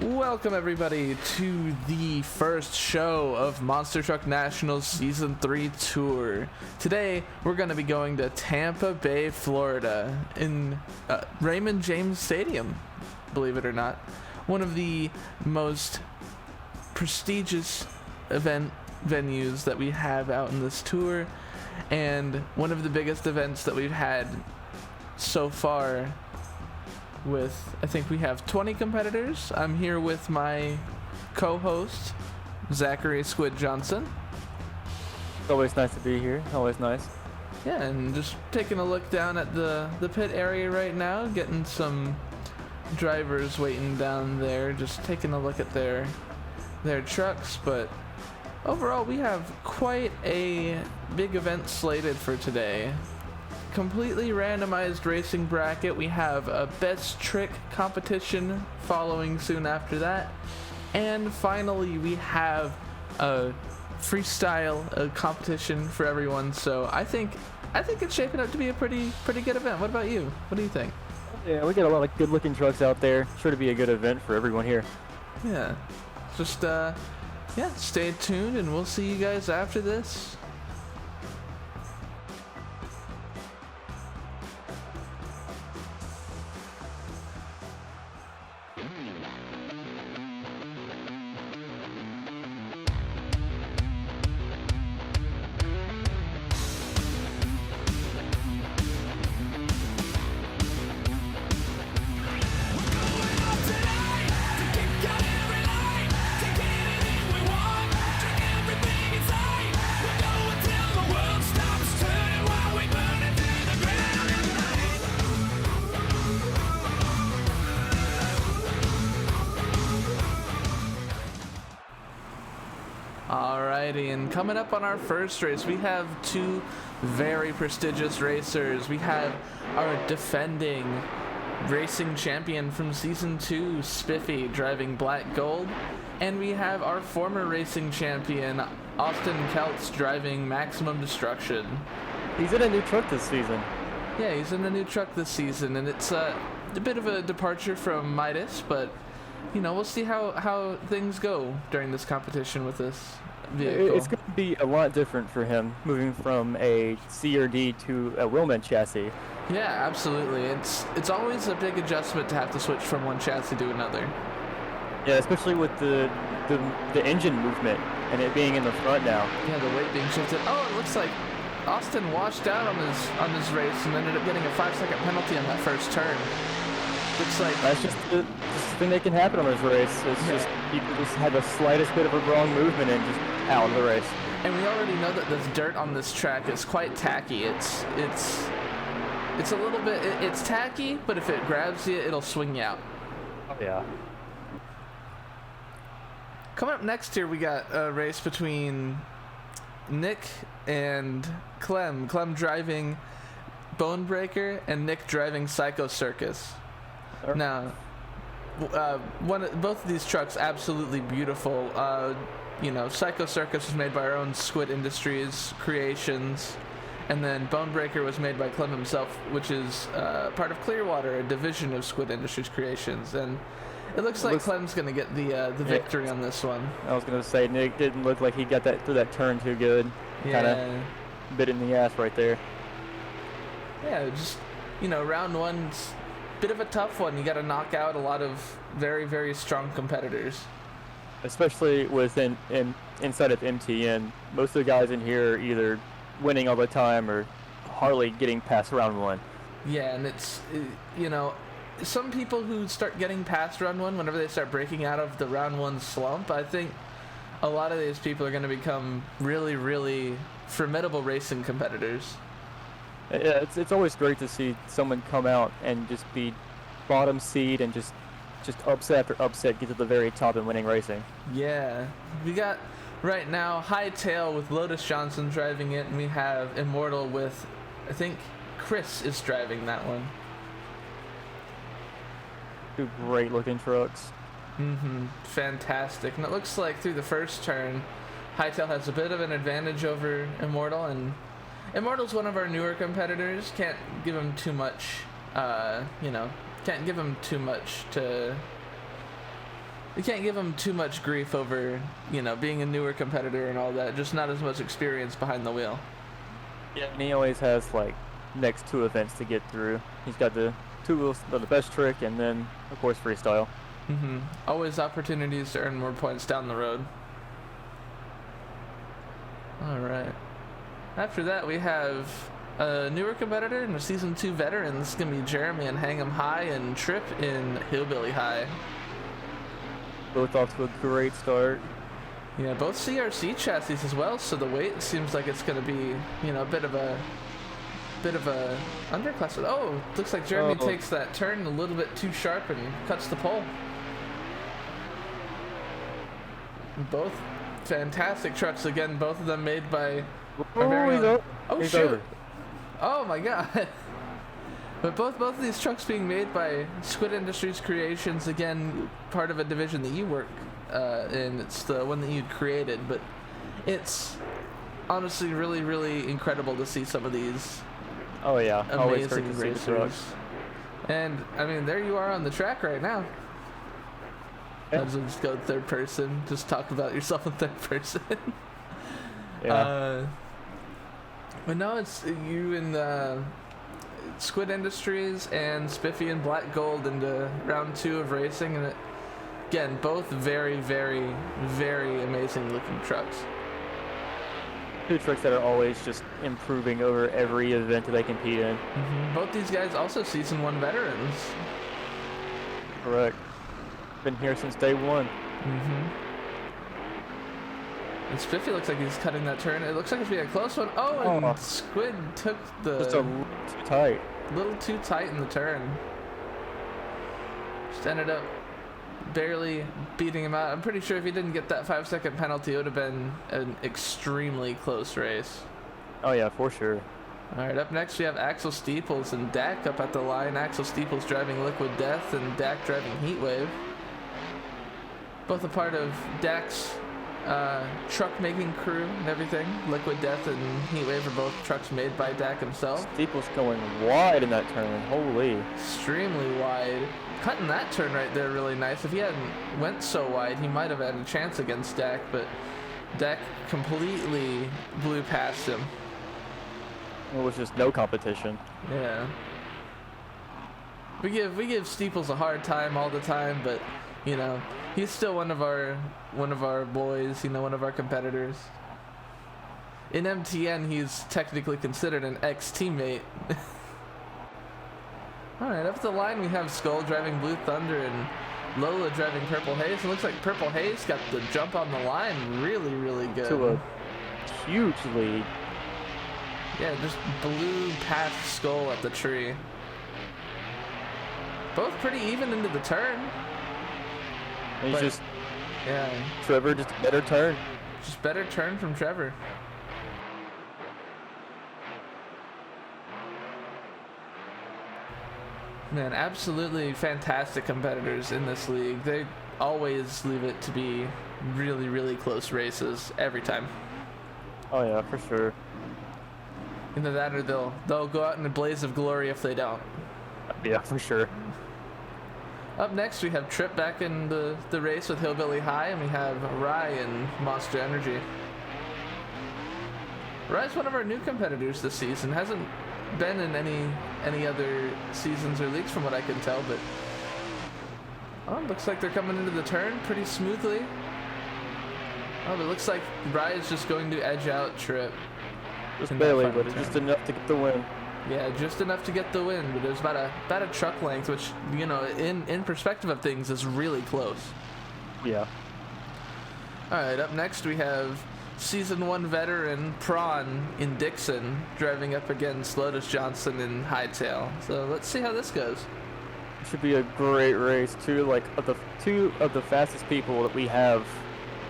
Welcome everybody to the first show of Monster Truck Nationals Season 3 Tour. Today we're going to be going to Tampa Bay, Florida in Raymond James Stadium, believe it or not. One of the most prestigious event venues that we have out in this tour, and one of the biggest events that we've had so far. With, I think we have 20 competitors. I'm here with my co-host, Zachary Squid Johnson. It's always nice to be here. Always nice. Yeah, and just taking a look down at the pit area right now, getting some drivers waiting down there, just taking a look at their trucks. But overall, we have quite a big event slated for today. Completely randomized racing bracket. We have a best trick competition following soon after that, and finally we have a freestyle competition for everyone. So I think it's shaping up to be a pretty good event. What about you? What do you think? Yeah, we got a lot of good looking trucks out there. Sure to be a good event for everyone here. Yeah, just stay tuned and we'll see you guys after this. Alrighty, and coming up on our first race, we have two very prestigious racers. We have our defending racing champion from Season 2, Spiffy, driving Black Gold. And we have our former racing champion, Austin Keltz, driving Maximum Destruction. He's in a new truck this season. Yeah, he's in a new truck this season, and it's a bit of a departure from Midas, but you know, we'll see how things go during this competition with this vehicle. It's going to be a lot different for him, moving from a CRD to a Wheelman chassis. Yeah, absolutely. It's always a big adjustment to have to switch from one chassis to another. Yeah, especially with the engine movement and it being in the front now. Yeah, the weight being shifted. Oh, it looks like Austin washed out on his race and ended up getting a 5-second penalty on that first turn. Looks like that's just the thing that can happen on this race. It's just people just had the slightest bit of a wrong movement and just out of the race. And we already know that this dirt on this track is quite tacky. It's a little bit it's tacky, but if it grabs you, it'll swing you out. Oh yeah. Coming up next here, we got a race between Nick and Clem. Clem driving Bonebreaker and Nick driving Psycho Circus. Now, both of these trucks absolutely beautiful. Psycho Circus was made by our own Squid Industries creations, and then Bonebreaker was made by Clem himself, which is part of Clearwater, a division of Squid Industries creations. And it looks like Clem's gonna get the victory on this one. I was gonna say Nick didn't look like he got that through that turn too good. Yeah. Kind of bit in the ass right there. Yeah, just round one's bit of a tough one. You got to knock out a lot of very, very strong competitors. Especially inside of MTN, most of the guys in here are either winning all the time or hardly getting past round one. Yeah, and it's some people who start getting past round one whenever they start breaking out of the round one slump. I think a lot of these people are going to become really, really formidable racing competitors. Yeah, it's always great to see someone come out and just be bottom seed and just upset after upset get to the very top and winning racing. Yeah, we got right now Hightail with Lotus Johnson driving it, and we have Immortal with, I think Chris is driving that one. Two great looking trucks. Fantastic. And it looks like through the first turn, Hightail has a bit of an advantage over Immortal, and Immortal's one of our newer competitors. Can't give him too much, can't give him too much to you can't give him too much grief over, being a newer competitor and all that. Just not as much experience behind the wheel. Yeah, and he always has like next 2 events to get through. He's got the 2 wheels, the best trick, and then of course freestyle. Always opportunities to earn more points down the road. All right. After that, we have a newer competitor and a Season 2 veteran. This is going to be Jeremy in Hang 'em High and Trip in Hillbilly High. Both off to a great start. Yeah, both CRC chassis as well, so the weight seems like it's going to be, a bit of a underclass. Oh, looks like Jeremy takes that turn a little bit too sharp and cuts the pole. Both fantastic trucks again, both of them made by our very own. Oh, he's shoot. over. Oh my god. But both of these trucks being made by Squid Industries Creations, again, part of a division that you work in. It's the one that you created, but it's honestly really, really incredible to see some of these amazing racers. And I mean, there you are on the track right now. I'll just go third person. Just talk about yourself in third person. Yeah. But no, it's you and Squid Industries and Spiffy and Black Gold into round 2 of racing, and again, both very, very, very amazing looking trucks. 2 trucks that are always just improving over every event that they compete in. Both these guys also Season 1 veterans. Correct. Been here since day 1. And Spiffy looks like he's cutting that turn. It looks like it's being a close one. Oh, and Squid took just a little too tight. Little too tight in the turn. Just ended up barely beating him out. I'm pretty sure if he didn't get that 5-second penalty, it would have been an extremely close race. Oh yeah, for sure. All right, up next we have Axel Steeples and Dak up at the line. Axel Steeples driving Liquid Death and Dak driving Heatwave. Both a part of Dak's truck making crew and everything. Liquid Death and Heatwave are both trucks made by Dak himself. Steeples going wide in that turn. Holy. Extremely wide. Cutting that turn right there really nice. If he hadn't went so wide, he might have had a chance against Dak, but Dak completely blew past him. It was just no competition. Yeah. We give Steeples a hard time all the time, but he's still one of our boys, one of our competitors. In MTN, he's technically considered an ex-teammate. Alright, up the line we have Skull driving Blue Thunder and Lola driving Purple Haze. It looks like Purple Haze got the jump on the line really, really good. To a huge lead. Yeah, just blew past Skull at the tree. Both pretty even into the turn. And yeah. Trevor, just a better turn. Just better turn from Trevor. Man, absolutely fantastic competitors in this league. They always leave it to be really, really close races every time. Oh yeah, for sure. Either that or they'll go out in a blaze of glory if they don't. Yeah, for sure. Up next, we have Trip back in the race with Hillbilly High, and we have Rye and Monster Energy. Rye's one of our new competitors this season. Hasn't been in any other seasons or leagues from what I can tell, but looks like they're coming into the turn pretty smoothly. But it looks like Rye is just going to edge out Trip. Just barely, but it's just enough to get the win. Yeah, just enough to get the win, but it was about a truck length, which, in perspective of things, is really close. Yeah. Alright, up next we have Season 1 veteran Prawn in Dixon driving up against Lotus Johnson in Hightail. So let's see how this goes. It should be a great race, too. Like, two of the fastest people that we have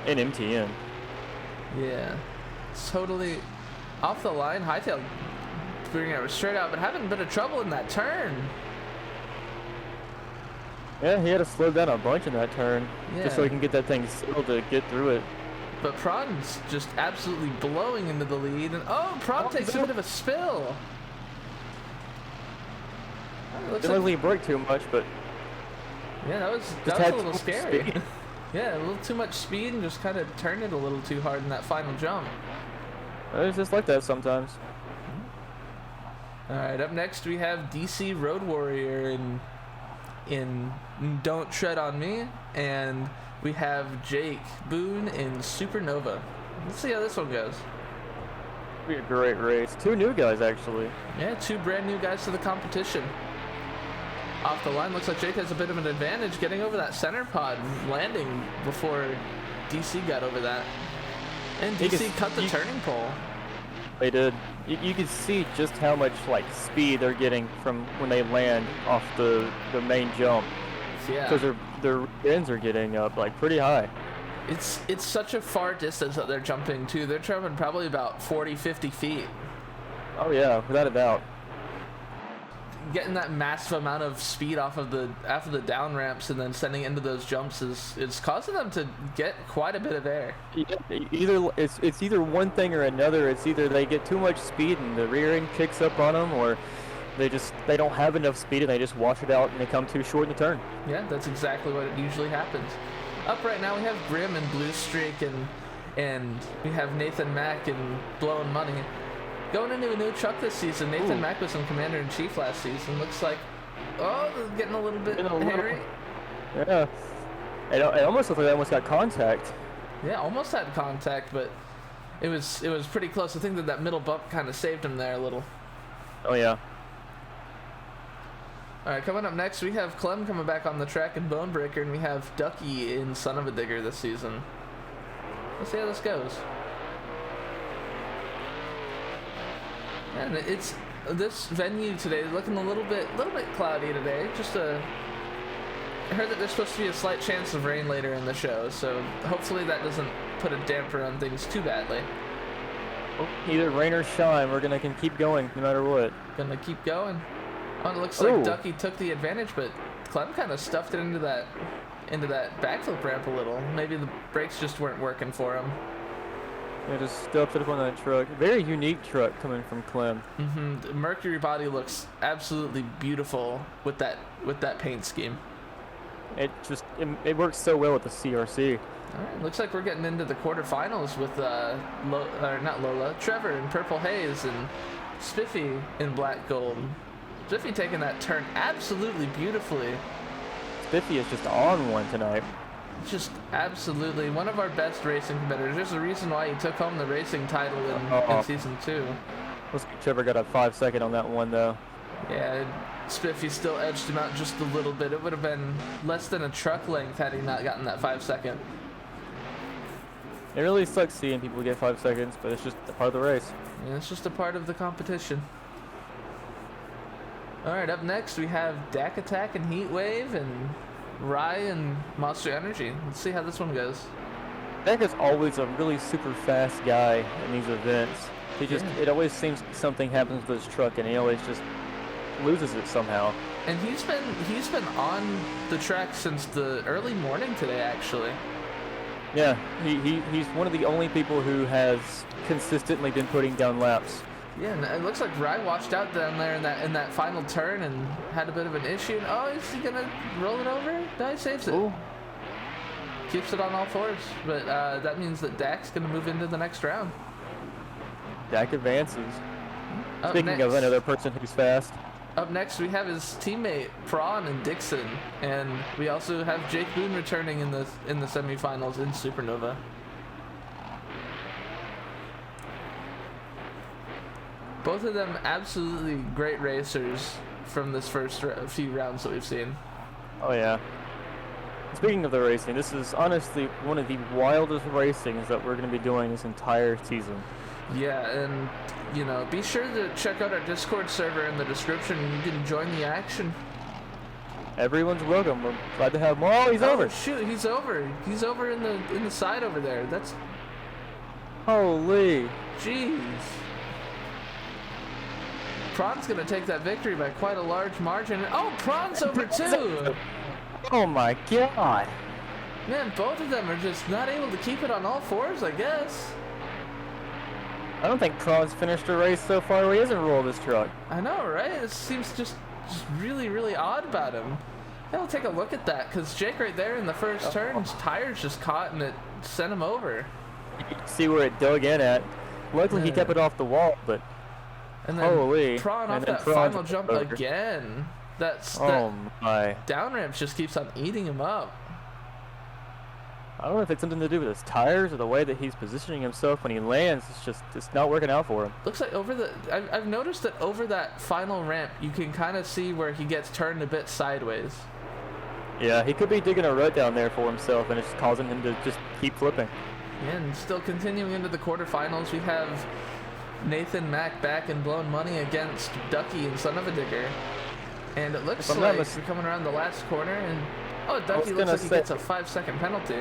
in MTN. Yeah. Totally off the line. Hightail bringing it straight out, but having a bit of trouble in that turn. Yeah, he had to slow down a bunch in that turn, Yeah. just so he can get that thing settled to get through it. But Prawn's just absolutely blowing into the lead, and Prawn takes a bit of a spill. Didn't really break too much, but yeah, that was a little scary. Yeah, a little too much speed and just kind of turned it a little too hard in that final jump. It's just like that sometimes. All right, up next we have DC Road Warrior in Don't Tread on Me, and we have Jake Boone in Supernova. Let's see how this one goes. Be a great race. 2 new guys actually. Yeah, 2 brand new guys to the competition. Off the line, looks like Jake has a bit of an advantage getting over that center pod, landing before DC got over that. And DC cut the turning pole. They did. You can see just how much like speed they're getting from when they land off the main jump. Yeah. Because their ends are getting up like pretty high. It's such a far distance that they're jumping too. They're jumping probably about 40-50 feet. Oh yeah, without a doubt. Getting that massive amount of speed off of the down ramps and then sending into those jumps is causing them to get quite a bit of air. Either it's either one thing or another. It's either they get too much speed and the rear end kicks up on them, or they don't have enough speed and they just wash it out and they come too short in the turn. Yeah, that's exactly what it usually happens. Up right now we have Grim and Blue Streak and we have Nathan Mack and Blowing Money. Going into a new truck this season. Nathan Mack was in Commander-in-Chief last season. Looks like, getting a little bit hairy. Yeah. It almost looked like they almost got contact. Yeah, almost had contact, but it was pretty close. I think that middle bump kind of saved him there a little. Oh, yeah. All right, coming up next, we have Clem coming back on the track in Bonebreaker, and we have Ducky in Son of a Digger this season. Let's see how this goes. And it's this venue today looking a little bit cloudy today. I heard that there's supposed to be a slight chance of rain later in the show, so hopefully that doesn't put a damper on things too badly. Either rain or shine, we're gonna keep going no matter what. Gonna keep going. Oh, it looks like Ducky took the advantage, but Clem kind of stuffed it into that backflip ramp a little. Maybe the brakes just weren't working for him. Yeah, just stuffed it up on that truck. Very unique truck coming from Clem. The Mercury body looks absolutely beautiful with that paint scheme. It works so well with the CRC. All right, looks like we're getting into the quarterfinals with Trevor in Purple Haze and Spiffy in Black Gold. Spiffy taking that turn absolutely beautifully. Spiffy is just on one tonight. Just absolutely one of our best racing competitors. There's a reason why he took home the racing title in season 2. Looks like Trevor got a 5-second on that one though. Yeah, Spiffy still edged him out just a little bit. It would have been less than a truck length had he not gotten that 5-second. It really sucks seeing people get 5 seconds, but it's just a part of the race. Yeah, it's just a part of the competition. All right, up next we have Dak Attack and Heat Wave and Rye and Monster Energy. Let's see how this one goes. Dak is always a really super fast guy in these events. It always seems something happens with his truck and he always just loses it somehow. And he's been on the track since the early morning today, actually. Yeah, he's one of the only people who has consistently been putting down laps. Yeah, and it looks like Rye washed out down there in that final turn and had a bit of an issue. And, is he gonna roll it over? No, he saves it. Ooh. Keeps it on all fours, but that means that Dak's gonna move into the next round. Dak advances. Speaking of another person who's fast. Up next, we have his teammate Prawn and Dixon, and we also have Jake Boone returning in the semifinals in Supernova. Both of them absolutely great racers from this first few rounds that we've seen. Oh yeah. Speaking of the racing, this is honestly one of the wildest racings that we're going to be doing this entire season. Yeah, and be sure to check out our Discord server in the description. You can join the action. Everyone's welcome. We're glad to have him. Oh, he's over. Shoot, he's over. He's over in the side over there. That's holy. Jeez. Prawn's gonna take that victory by quite a large margin. Oh, Prawn's over too. Oh my god. Man, both of them are just not able to keep it on all fours, I guess. I don't think Prawn's finished a race so far where he hasn't rolled his truck. I know, right? It seems just really, really odd about him. I'll take a look at that, because Jake right there in the first turn, his tires just caught and it sent him over. You can see where it dug in at. Luckily, he kept it off the wall, but and then holy. Prawn off that Prawn final jump over. again. That my. down ramp just keeps on eating him up. I don't know if it's something to do with his tires or the way that he's positioning himself when he lands. It's not working out for him. Looks like I've noticed that over that final ramp, you can kind of see where he gets turned a bit sideways. Yeah, he could be digging a rut down there for himself, and it's just causing him to just keep flipping. And still continuing into the quarterfinals, we have Nathan Mack back in blown money against Ducky and Son of a Digger. And it looks like we're coming around the last corner, and Ducky looks like he gets a 5-second penalty.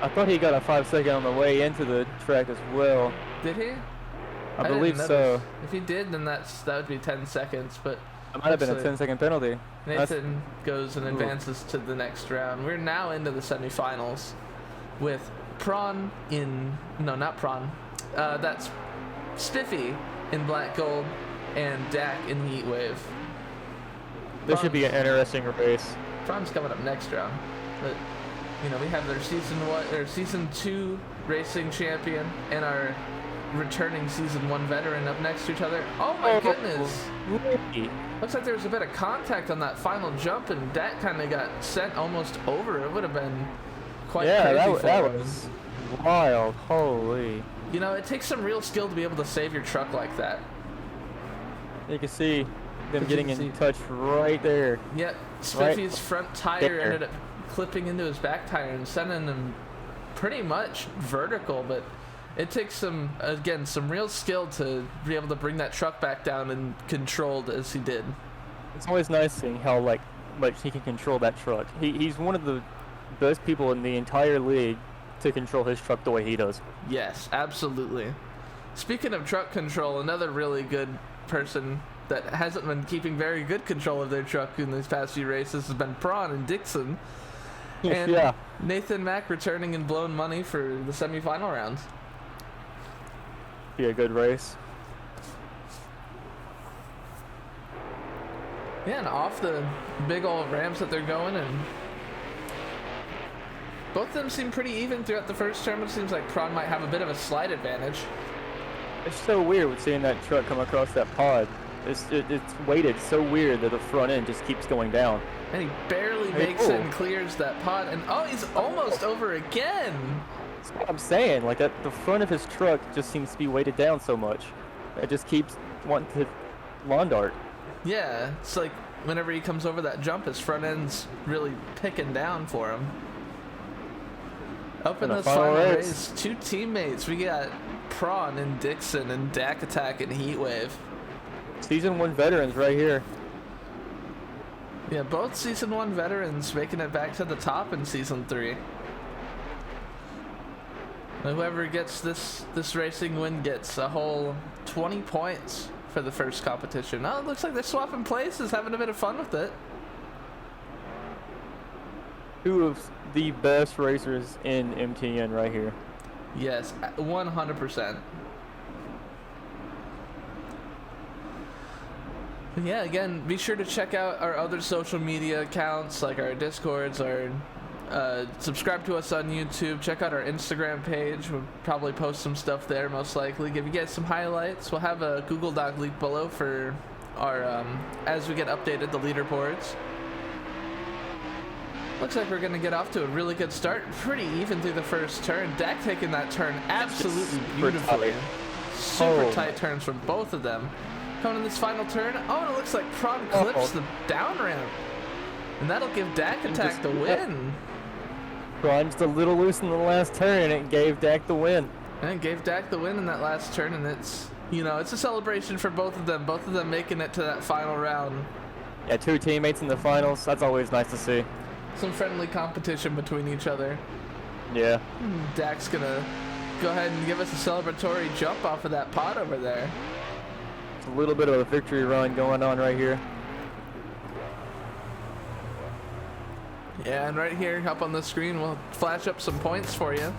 I thought he got a 5-second on the way into the track as well. Did he? I believe so. If he did, then that would be 10 seconds, but it might have been a 10-second penalty. Nathan goes and advances to the next round. We're now into the semifinals with Prawn in... No, not Prawn. That's Spiffy in black gold and Dak in heat wave. This should be an interesting race. Prawn's coming up next round. But, we have their season 2 racing champion and our returning season 1 veteran up next to each other. Oh my goodness. Looks like there was a bit of contact on that final jump, and Dak kind of got sent almost over. It would have been quite crazy for that him. was wild. Holy. It takes some real skill to be able to save your truck like that. You can see them getting in touch right there. Yep. Spiffy's front tire ended up clipping into his back tire and sending him pretty much vertical, but it takes some real skill to be able to bring that truck back down and controlled as he did. It's always nice seeing how much he can control that truck. He's one of the best people in the entire league to control his truck the way he does. Yes, absolutely. Speaking of truck control, another really good person that hasn't been keeping very good control of their truck in these past few races has been Prawn and Dixon. And Nathan Mack returning in blown money for the semifinal rounds. Be a good race. Yeah, and off the big old ramps that they're going, and both of them seem pretty even throughout the first turn. It seems like Prawn might have a bit of a slight advantage. It's so weird with seeing that truck come across that pod. It's weighted so weird that the front end just keeps going down. And he barely makes it and clears that pod. And he's almost over again. That's what I'm saying. Like that, the front of his truck just seems to be weighted down so much. It just keeps wanting to lawn dart. Yeah, it's like whenever he comes over that jump, his front end's really picking down for him. Up in this final race, 2 teammates. We got Prawn and Dixon and Dak Attack and Heatwave. Season 1 veterans right here. Yeah, both Season 1 veterans making it back to the top in Season 3. And whoever gets this racing win gets a whole 20 points for the first competition. Oh, it looks like they're swapping places, having a bit of fun with it. 2 of the best racers in MTN right here. Yes, 100%. Yeah, again, be sure to check out our other social media accounts, like our Discords, our subscribe to us on YouTube, check out our Instagram page. We'll probably post some stuff there, most likely. Give you guys some highlights. We'll have a Google Doc link below for our, as we get updated, the leaderboards. Looks like we're going to get off to a really good start. Pretty even through the first turn. Dak taking that turn absolutely beautifully. Super tight turns from both of them. Coming in this final turn. Oh, and it looks like Prawn clips the down ramp. And that'll give Dak Attack the win. Prawn just a little loose in the last turn, and it gave Dak the win. And it gave Dak the win in that last turn, and it's, it's a celebration for both of them. Both of them making it to that final round. Yeah, 2 teammates in the finals. That's always nice to see. Some friendly competition between each other. Yeah. Dak's gonna go ahead and give us a celebratory jump off of that pod over there. It's a little bit of a victory run going on right here. Yeah, and right here up on the screen we'll flash up some points for you.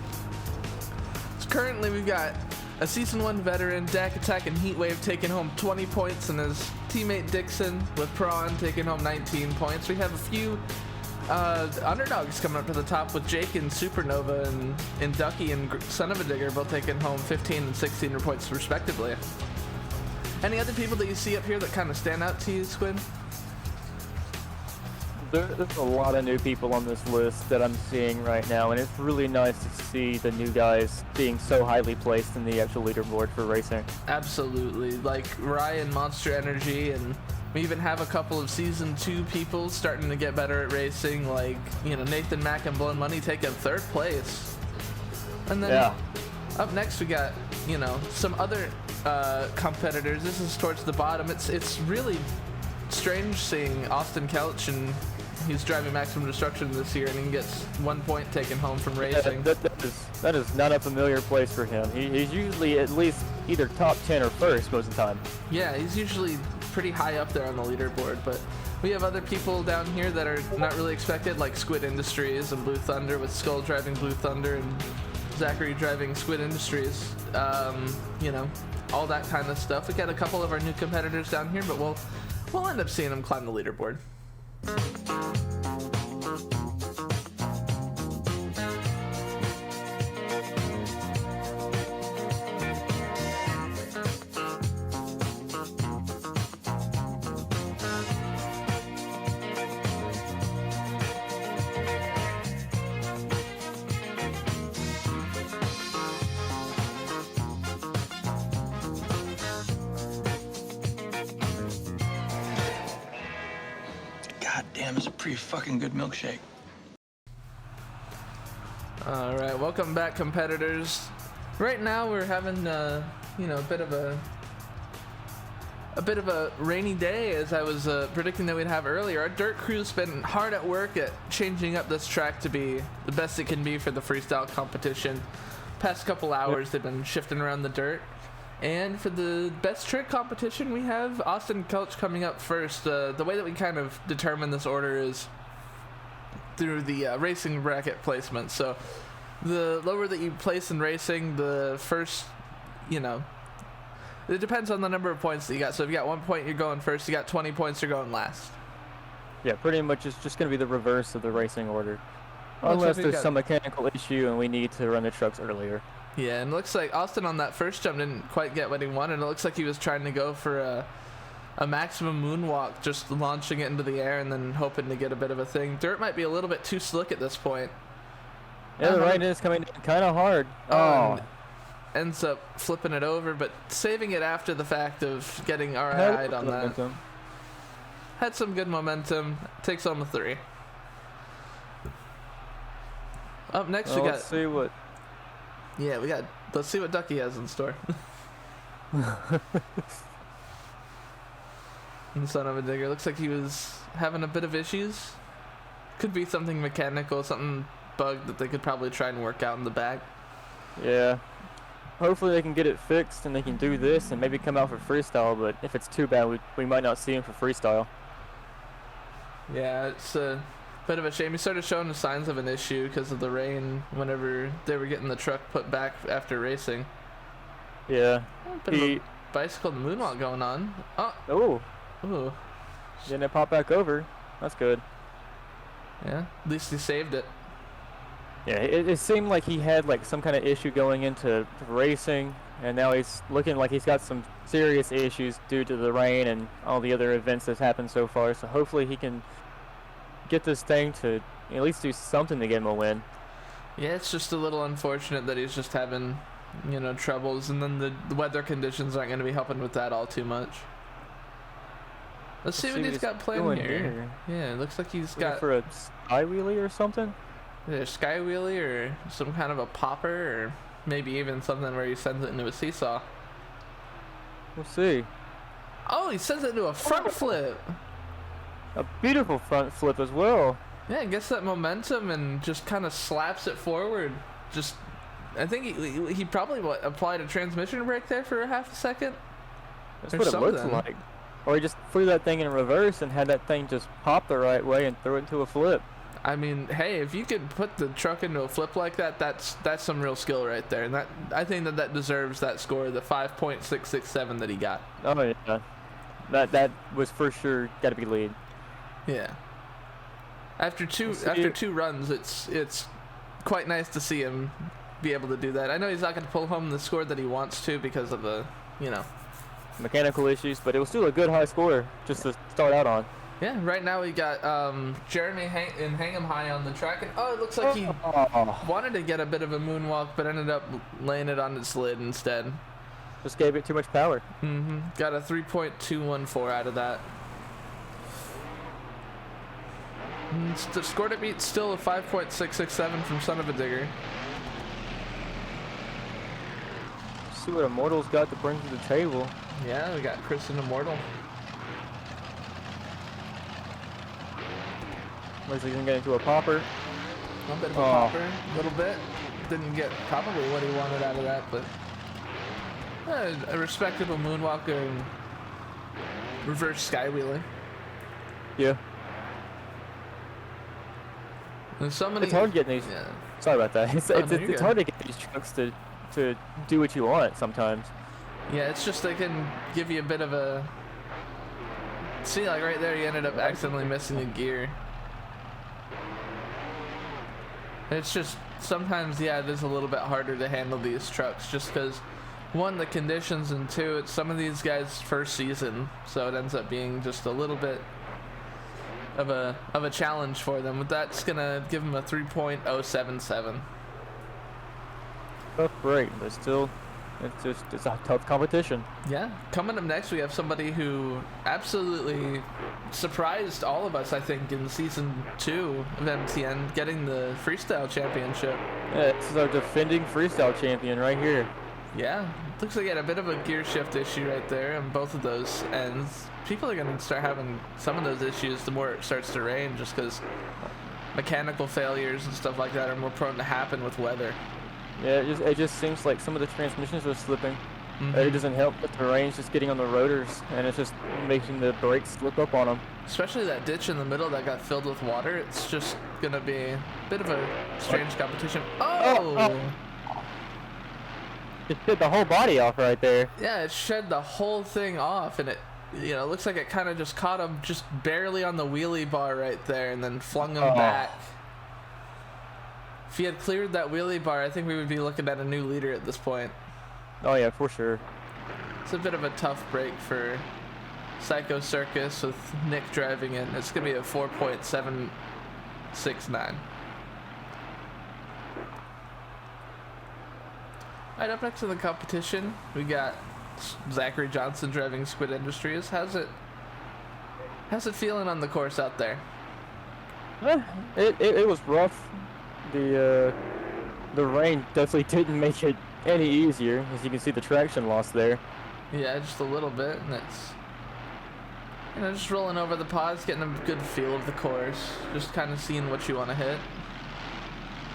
So currently we've got a Season 1 veteran, Dak Attack and Heatwave taking home 20 points in his teammate Dixon with Prawn taking home 19 points. We have a few underdogs coming up to the top with Jake and Supernova and Ducky and Son of a Digger both taking home 15 and 16 points respectively. Any other people that you see up here that kind of stand out to you, Squid? There's a lot of new people on this list that I'm seeing right now, and it's really nice to see the new guys being so highly placed in the actual leaderboard for racing. Absolutely. Like Ryan, Monster Energy, and we even have a couple of Season 2 people starting to get better at racing, like, you know, Nathan Mack and Blown Money taking 3rd place. And then up next we got, you know, some other competitors. This is towards the bottom. It's really strange seeing Austin Kelch, and he's driving Maximum Destruction this year, and he gets 1 point taken home from racing. That is not a familiar place for him. He's usually at least either top 10 or first most of the time. Yeah, he's usually pretty high up there on the leaderboard, but we have other people down here that are not really expected, like Squid Industries and Blue Thunder, with Skull driving Blue Thunder and Zachary driving Squid Industries. You know, all that kind of stuff. We got a couple of our new competitors down here, but we'll end up seeing them climb the leaderboard. Damn, it's a pretty fucking good milkshake. All right, welcome back, competitors. Right now we're having you know, a bit of a rainy day, as I was predicting that we'd have earlier. Our dirt crew's been hard at work at changing up this track to be the best it can be for the freestyle competition. Past couple hours they've been shifting around the dirt. And for the best trick competition, we have Austin Kelch coming up first. The way that we kind of determine this order is through the racing bracket placement. So the lower that you place in racing, the first, you know, it depends on the number of points that you got. So if you got 1 point, you're going first. You got 20 points, you're going last. Yeah, pretty much it's just going to be the reverse of the racing order. Unless there's some mechanical issue and we need to run the trucks earlier. Yeah, and it looks like Austin on that first jump didn't quite get what he wanted. It looks like he was trying to go for a maximum moonwalk, just launching it into the air and then hoping to get a bit of a thing. Dirt might be a little bit too slick at this point. Yeah, the right is coming kind of hard. Oh. Ends up flipping it over, but saving it after the fact of getting RI'd on that. Had some good momentum. Takes home a 3. Up next we got... Let's see what... Yeah, let's see what Ducky has in store. And Son of a Digger, looks like he was having a bit of issues. Could be something mechanical, something bugged that they could probably try and work out in the back. Yeah. Hopefully they can get it fixed and they can do this and maybe come out for freestyle, but if it's too bad, we might not see him for freestyle. Yeah, it's a bit of a shame. He started showing the signs of an issue because of the rain whenever they were getting the truck put back after racing. Yeah. Bit of a bicycle moonwalk going on. Oh. Ooh. Didn't it pop back over? That's good. Yeah, at least he saved it. Yeah, it seemed like he had like some kind of issue going into racing, and now he's looking like he's got some serious issues due to the rain and all the other events that's happened so far. So hopefully he can get this thing to at least do something to get him a win. Yeah, it's just a little unfortunate that he's just having, you know, troubles, and then the weather conditions aren't going to be helping with that all too much. Let's see what he's got planned here. Yeah, it looks like he's got... For a sky wheelie or something? Either a sky wheelie or some kind of a popper, or maybe even something where he sends it into a seesaw. We'll see. Oh, he sends it into a front flip. A beautiful front flip as well. Yeah, gets that momentum and just kind of slaps it forward. Just, I think he probably applied a transmission brake there for a half a second. That's what it looks like. Or he just threw that thing in reverse and had that thing just pop the right way and threw it into a flip. I mean, hey, if you could put the truck into a flip like that, that's some real skill right there. And I think that deserves that score, the 5.667 that he got. Oh yeah, That was for sure got to be lead. Yeah. After two runs, it's quite nice to see him be able to do that. I know he's not going to pull home the score that he wants to because of the, mechanical issues, but it was still a good high score just to start out on. Yeah, right now we got Jeremy and Hang High on the track, and it looks like he wanted to get a bit of a moonwalk, but ended up laying it on its lid instead. Just gave it too much power. Got a 3.214 out of that. The score to beat still a 5.667 from Son of a Digger. See what Immortal's got to bring to the table. Yeah, we got Chris and Immortal. Looks like he's gonna get into a popper. A bit of a popper, a little bit. Didn't get probably what he wanted out of that, but a respectable moonwalk and reverse skywheeling. Yeah. There's so many. It's hard getting these. Yeah. Sorry about that. It's good. hard to get these trucks to do what you want sometimes. Yeah, it's just they can give you a bit of a. See, like right there, you ended up accidentally missing a gear. It's just sometimes, yeah, it is a little bit harder to handle these trucks just because, one, the conditions, and two, it's some of these guys' first season, so it ends up being just a little bit of a challenge for them. But that's gonna give them a 3.077. Tough break, but still, it's a tough competition. Yeah. Coming up next, we have somebody who absolutely surprised all of us, I think, in season 2 of MTN, getting the Freestyle Championship. Yeah, this is our defending Freestyle champion right here. Yeah. Looks like he had a bit of a gear shift issue right there on both of those ends. People are going to start having some of those issues the more it starts to rain, just because mechanical failures and stuff like that are more prone to happen with weather. Yeah, it just seems like some of the transmissions are slipping. It doesn't help that the rain's just getting on the rotors, and it's just making the brakes slip up on them. Especially that ditch in the middle that got filled with water. It's just going to be a bit of a strange competition. Oh! It hit the whole body off right there. Yeah, it shed the whole thing off, and it looks like it kind of just caught him just barely on the wheelie bar right there and then flung him back. If he had cleared that wheelie bar, I think we would be looking at a new leader at this point. Oh yeah, for sure. It's a bit of a tough break for Psycho Circus with Nick driving it. It's going to be a 4.769. Alright, up next in the competition, we got Zachary Johnson driving Squid Industries. How's it feeling on the course out there? It was rough. The rain definitely didn't make it any easier. As you can see, the traction loss there. Yeah, just a little bit, and it's just rolling over the pods, getting a good feel of the course, just kind of seeing what you want to hit.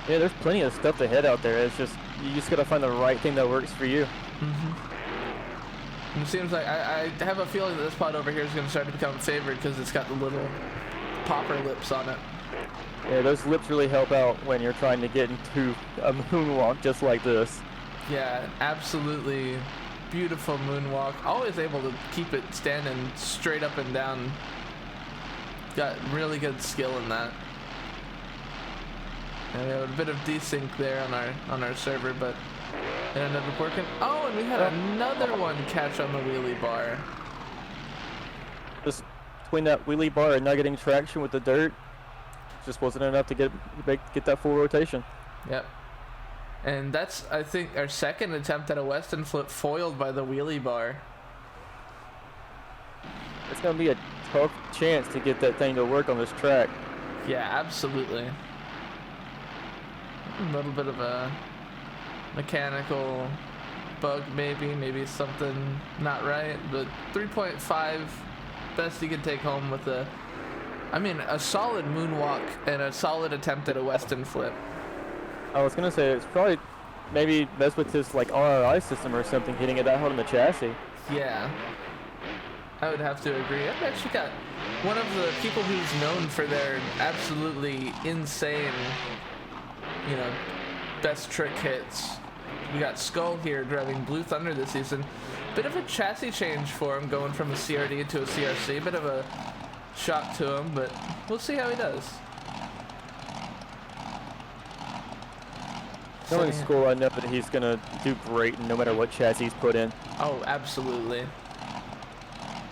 Yeah, there's plenty of stuff to hit out there. It's just you just gotta find the right thing that works for you. And it seems like I have a feeling that this pod over here is going to start to become favored because it's got the little popper lips on it. Yeah, those lips really help out when you're trying to get into a moonwalk just like this. Yeah, absolutely beautiful moonwalk. Always able to keep it standing straight up and down. Got really good skill in that. And we have a bit of desync there on our server, but it ended up working. Oh, and we had another one catch on the wheelie bar. Just between that wheelie bar and not getting traction with the dirt, just wasn't enough to get that full rotation. Yep. And that's, I think, our second attempt at a Weston flip foiled by the wheelie bar. It's going to be a tough chance to get that thing to work on this track. Yeah, absolutely. A little bit of a mechanical bug, maybe something not right, but 3.5 best you can take home with a solid moonwalk and a solid attempt at a Weston flip. I was gonna say it's probably maybe mess with his like RRI system or something, hitting it that hard on the chassis. Yeah, I would have to agree. I've actually got one of the people who's known for their absolutely insane, best trick hits we got Skull here driving Blue Thunder this season. Bit of a chassis change for him, going from a CRD to a CRC. Bit of a shock to him, but we'll see how he does. Knowing Skull, I know that he's gonna do great no matter what chassis he's put in. Oh, absolutely.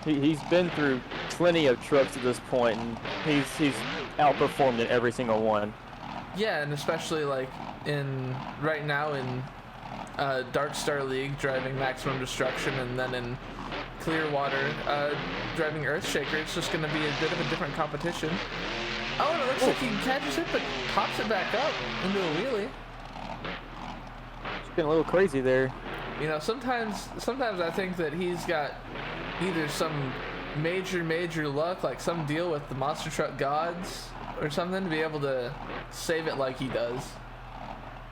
He's been through plenty of trucks at this point, and he's outperformed in every single one. Yeah, and especially like right now in Dark Star League driving Maximum Destruction, and then in Clearwater driving Earthshaker. It's just going to be a bit of a different competition. Oh, and it looks like he catches it, but pops it back up into a wheelie. It's getting a little crazy there. You know, sometimes I think that he's got either some major luck, like some deal with the monster truck gods or something, to be able to save it like he does.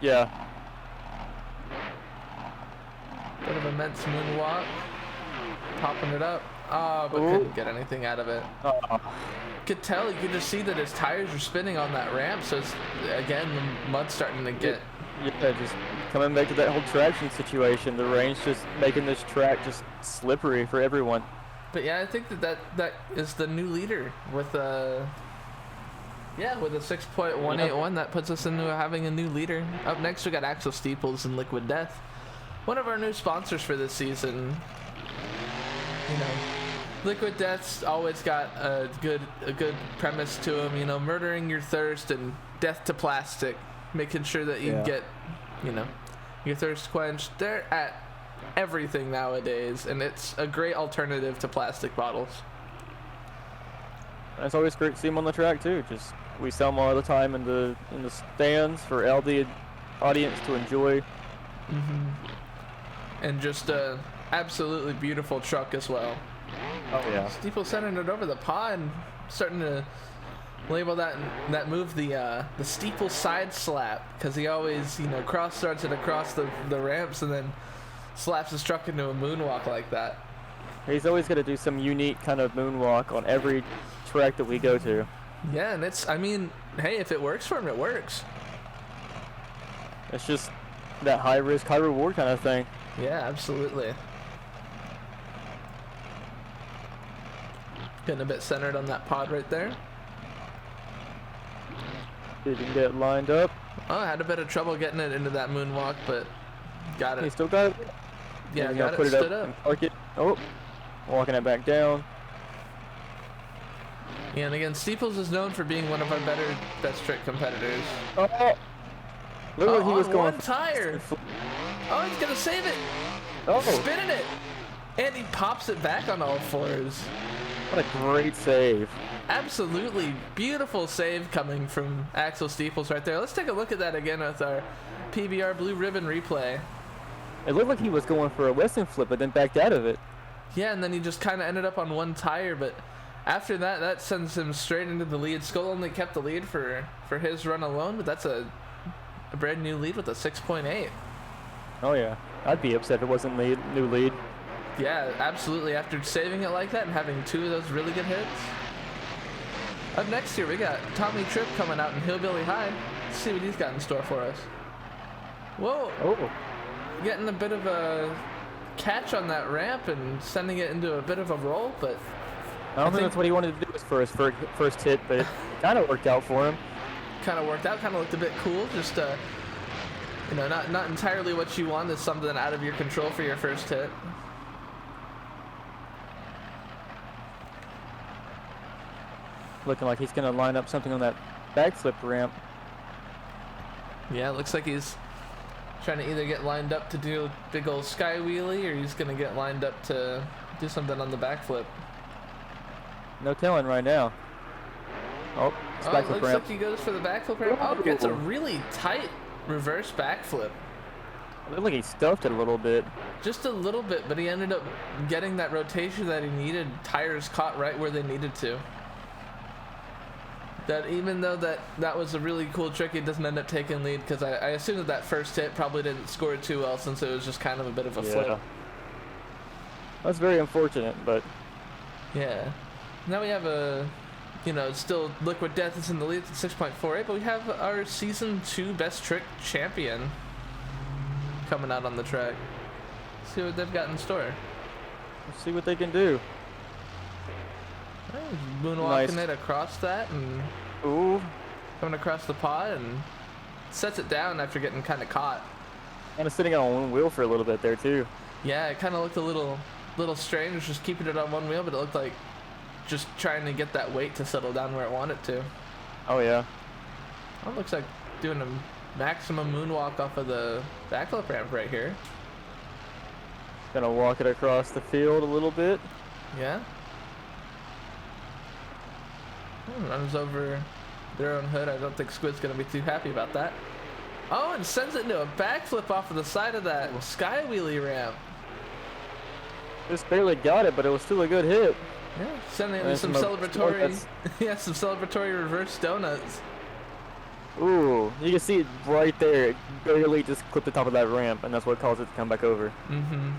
Yeah. Bit of immense moonwalk, popping it up. Oh, but couldn't get anything out of it. Could tell, you could just see that his tires are spinning on that ramp, so it's, again, the mud's starting to get... Yeah, just coming back to that whole traction situation. The rain's just making this track just slippery for everyone. But yeah, I think that is the new leader with a 6.181. That puts us into having a new leader. Up next, we got Axel Steeples and Liquid Death, one of our new sponsors for this season. You know, Liquid Death's always got a good premise to him. You know, murdering your thirst and death to plastic, making sure that you get, you know, your thirst quenched. They're at everything nowadays, and it's a great alternative to plastic bottles. It's always great to see them on the track too. Just we sell them all the time in the stands for LD audience to enjoy. Mm-hmm. And just a absolutely beautiful truck as well. Oh yeah. Steeple sending it over the pond, starting to label that move the Steeple side slap, because he always, you know, cross starts it across the ramps and then slaps his truck into a moonwalk like that. He's always going to do some unique kind of moonwalk on every track that we go to. Yeah, and it's, I mean, hey, if it works for him, it works. It's just that high risk, high reward kind of thing. Yeah, absolutely. Getting a bit centered on that pod right there. Didn't get lined up. Oh, I had a bit of trouble getting it into that moonwalk, but got it. He still got it. Yeah, got it stood up. And park it. Oh, walking it back down. Yeah, and again, Steeples is known for being one of our best trick competitors. Oh, look what he was going one tire. Oh, he's gonna save it. Oh, spinning it, and he pops it back on all fours. What a great save. Absolutely beautiful save coming from Axel Steeples right there. Let's take a look at that again with our PBR Blue Ribbon replay. It looked like he was going for a Western flip, but then backed out of it. Yeah, and then he just kind of ended up on one tire, but after that sends him straight into the lead. Skull only kept the lead for his run alone, but that's a brand new lead with a 6.8. Oh yeah, I'd be upset if it wasn't the new lead. Yeah, absolutely. After saving it like that and having two of those really good hits. Up next here, we got Tommy Tripp coming out in Hillbilly High. Let's see what he's got in store for us. Whoa. Oh. Getting a bit of a catch on that ramp and sending it into a bit of a roll, but I don't think that's what he wanted to do for his first hit, but it kind of worked out for him. Kind of worked out, kind of looked a bit cool. Just, you know, not entirely what you want, is something out of your control for your first hit. Looking like he's going to line up something on that backflip ramp. Yeah, it looks like he's trying to either get lined up to do a big old sky wheelie, or he's going to get lined up to do something on the backflip. No telling right now. Oh, it's it backflip looks ramp. like he goes for the backflip ramp. Oh, gets a really tight reverse backflip. It looked like he stuffed it a little bit. Just a little bit, but he ended up getting that rotation that he needed. Tires caught right where they needed to. That even though that was a really cool trick, it doesn't end up taking lead, because I assume that first hit probably didn't score too well, since it was just kind of a bit of a flip. That's very unfortunate, but yeah. Now we have still Liquid Death is in the lead at 6.48, but we have our Season 2 Best Trick champion coming out on the track. See what they've got in store. Let's see what they can do. Moonwalking it across that and Ooh. coming across the pod and sets it down after getting kind of caught. Kind of sitting on one wheel for a little bit there too. Yeah, it kind of looked a little strange just keeping it on one wheel, but it looked like just trying to get that weight to settle down where it wanted to. Oh yeah. Well, it looks like doing a maximum moonwalk off of the backflip ramp right here. Gonna walk it across the field a little bit. Yeah. Runs over their own hood. I don't think Squid's gonna be too happy about that. Oh, and sends it into a backflip off of the side of that sky wheelie ramp. Just barely got it, but it was still a good hit. Yeah, sending in some celebratory, yeah, some celebratory reverse donuts. Ooh, you can see it right there. It barely just clipped the top of that ramp, and that's what caused it to come back over. Mm-hmm.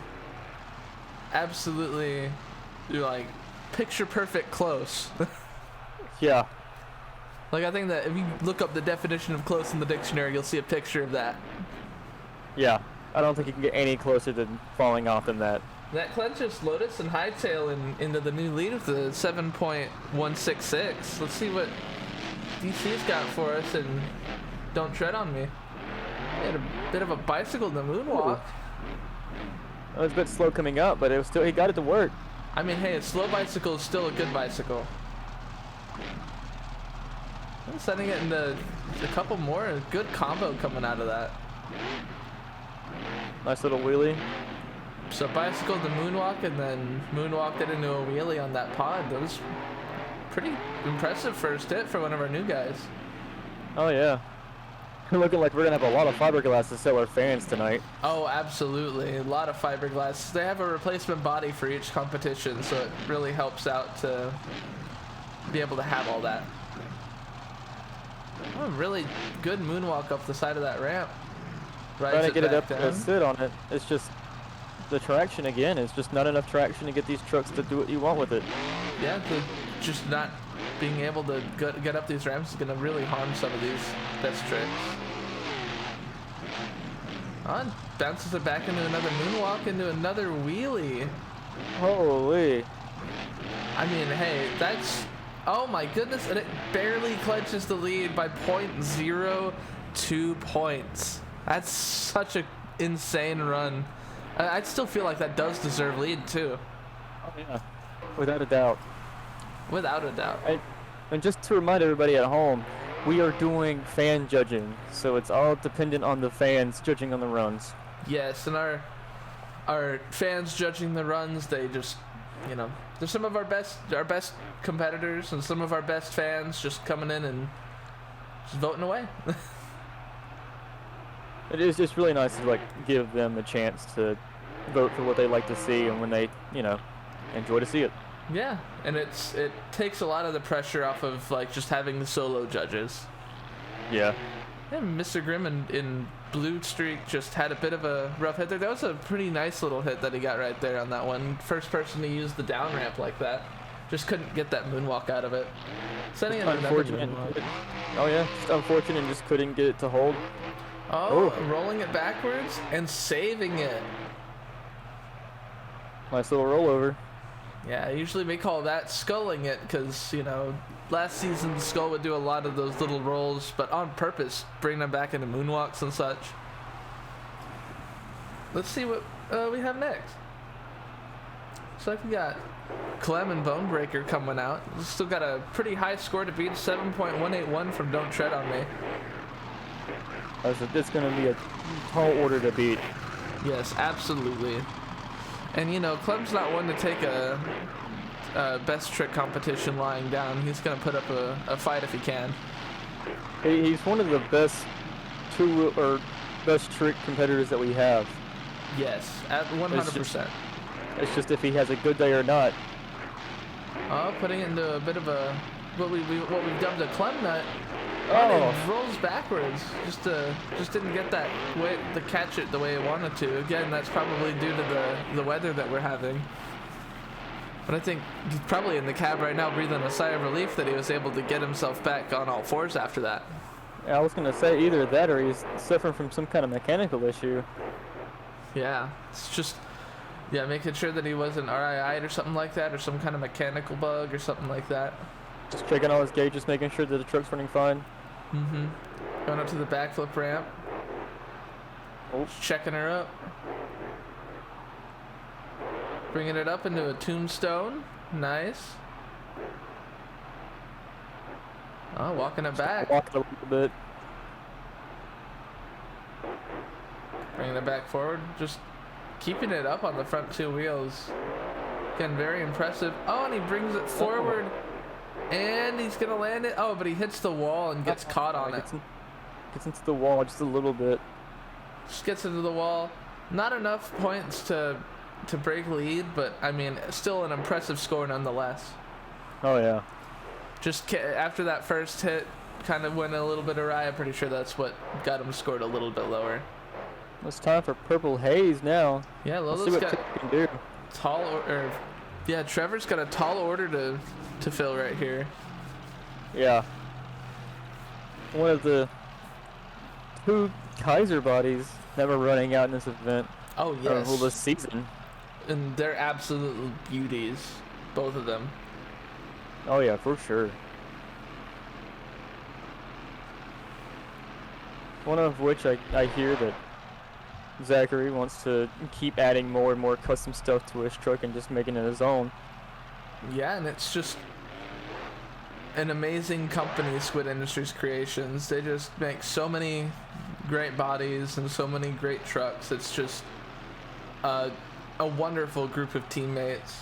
Absolutely, you're like picture perfect close. Yeah. Like I think that if you look up the definition of close in the dictionary, you'll see a picture of that. Yeah. I don't think you can get any closer than falling off than that. That clenches Lotus and Hightail into the new lead with the 7.166. Let's see what DC's got for us, and Don't Tread on Me. He had a bit of a bicycle in the moonwalk. It was a bit slow coming up, but it was still, he got it to work. I mean, hey, a slow bicycle is still a good bicycle. And sending it into a couple more, a good combo coming out of that. Nice little wheelie. So bicycle to moonwalk and then moonwalked it into a wheelie on that pod. That was pretty impressive first hit for one of our new guys. Oh yeah. Looking like we're gonna have a lot of fiberglass to sell our fans tonight. Oh, absolutely. A lot of fiberglass. They have a replacement body for each competition, so it really helps out to be able to have all that. Oh, really good moonwalk up the side of that ramp. Trying to get it up down. to sit on it. It's just the traction again. It's just not enough traction to get these trucks to do what you want with it. Yeah, just not being able to get up these ramps is going to really harm some of these best tricks. On, bounces it back into another moonwalk, into another wheelie. Holy. I mean, hey, that's... Oh my goodness, and it barely clenches the lead by 0.02 points. That's such a insane run. I'd still feel like that does deserve lead too. Oh yeah, without a doubt. Without a doubt. And just to remind everybody at home, we are doing fan judging, so it's all dependent on the fans judging on the runs. Yes, and our fans judging the runs, they just, you know, they're some of our best competitors and some of our best fans just coming in and just voting away. It is just really nice to like give them a chance to vote for what they like to see, and when they, you know, enjoy to see it. Yeah, and it takes a lot of the pressure off of like just having the solo judges. Yeah. And Mr. Grimm in Blue Streak just had a bit of a rough hit there. That was a pretty nice little hit that he got right there on that one. First person to use the down ramp like that. Just couldn't get that moonwalk out of it. Sending in another moonwalk. Oh yeah, just unfortunate and just couldn't get it to hold. Oh, rolling it backwards and saving it. Nice little rollover. Yeah, usually we call that sculling it because, you know, last season Skull would do a lot of those little rolls, but on purpose, bring them back into moonwalks and such. Let's see what we have next. So we got Clem and Bonebreaker coming out. We've still got a pretty high score to beat, 7.181 from Don't Tread on Me. It's going to be a tall order to beat. Yes, absolutely. And, you know, Clem's not one to take a best trick competition lying down. He's going to put up a fight if he can. He's one of the best best trick competitors that we have. Yes, at 100%. It's just if he has a good day or not. Oh, putting it into a bit of a what we've dubbed a Clem nut. Oh, it rolls backwards. Just didn't get that way to catch it the way it wanted to. Again, that's probably due to the weather that we're having. But I think he's probably in the cab right now breathing a sigh of relief that he was able to get himself back on all fours after that. I was going to say either that or he's suffering from some kind of mechanical issue. Yeah, it's just, yeah, making sure that he wasn't RII'd or something like that, or some kind of mechanical bug or something like that. Just checking all his gauges, making sure that the truck's running fine. Mm-hmm. Going up to the backflip ramp. Oh. Checking her up. Bringing it up into a tombstone. Nice. Oh, walking it back. Walking a little bit. Bringing it back forward. Just keeping it up on the front two wheels. Again, very impressive. Oh, and he brings it forward. And he's going to land it. Oh, but he hits the wall and gets caught on it. Gets into the wall just a little bit. Just gets into the wall. Not enough points to break lead, but I mean, still an impressive score nonetheless. Oh yeah. Just after that first hit kind of went a little bit awry, I'm pretty sure that's what got him scored a little bit lower. It's time for Purple Haze now. Yeah, Let's Lolo's see got what can do. yeah, Trevor's got a tall order to fill right here. Yeah. One of the 2 Kaiser bodies that were running out in this event. Oh yes. Well, this season. And they're absolute beauties, both of them. Oh yeah, for sure. One of which I hear that Zachary wants to keep adding more and more custom stuff to his truck and just making it his own. Yeah, and it's just an amazing company, Squid Industries Creations. They just make so many great bodies and so many great trucks. It's just a wonderful group of teammates.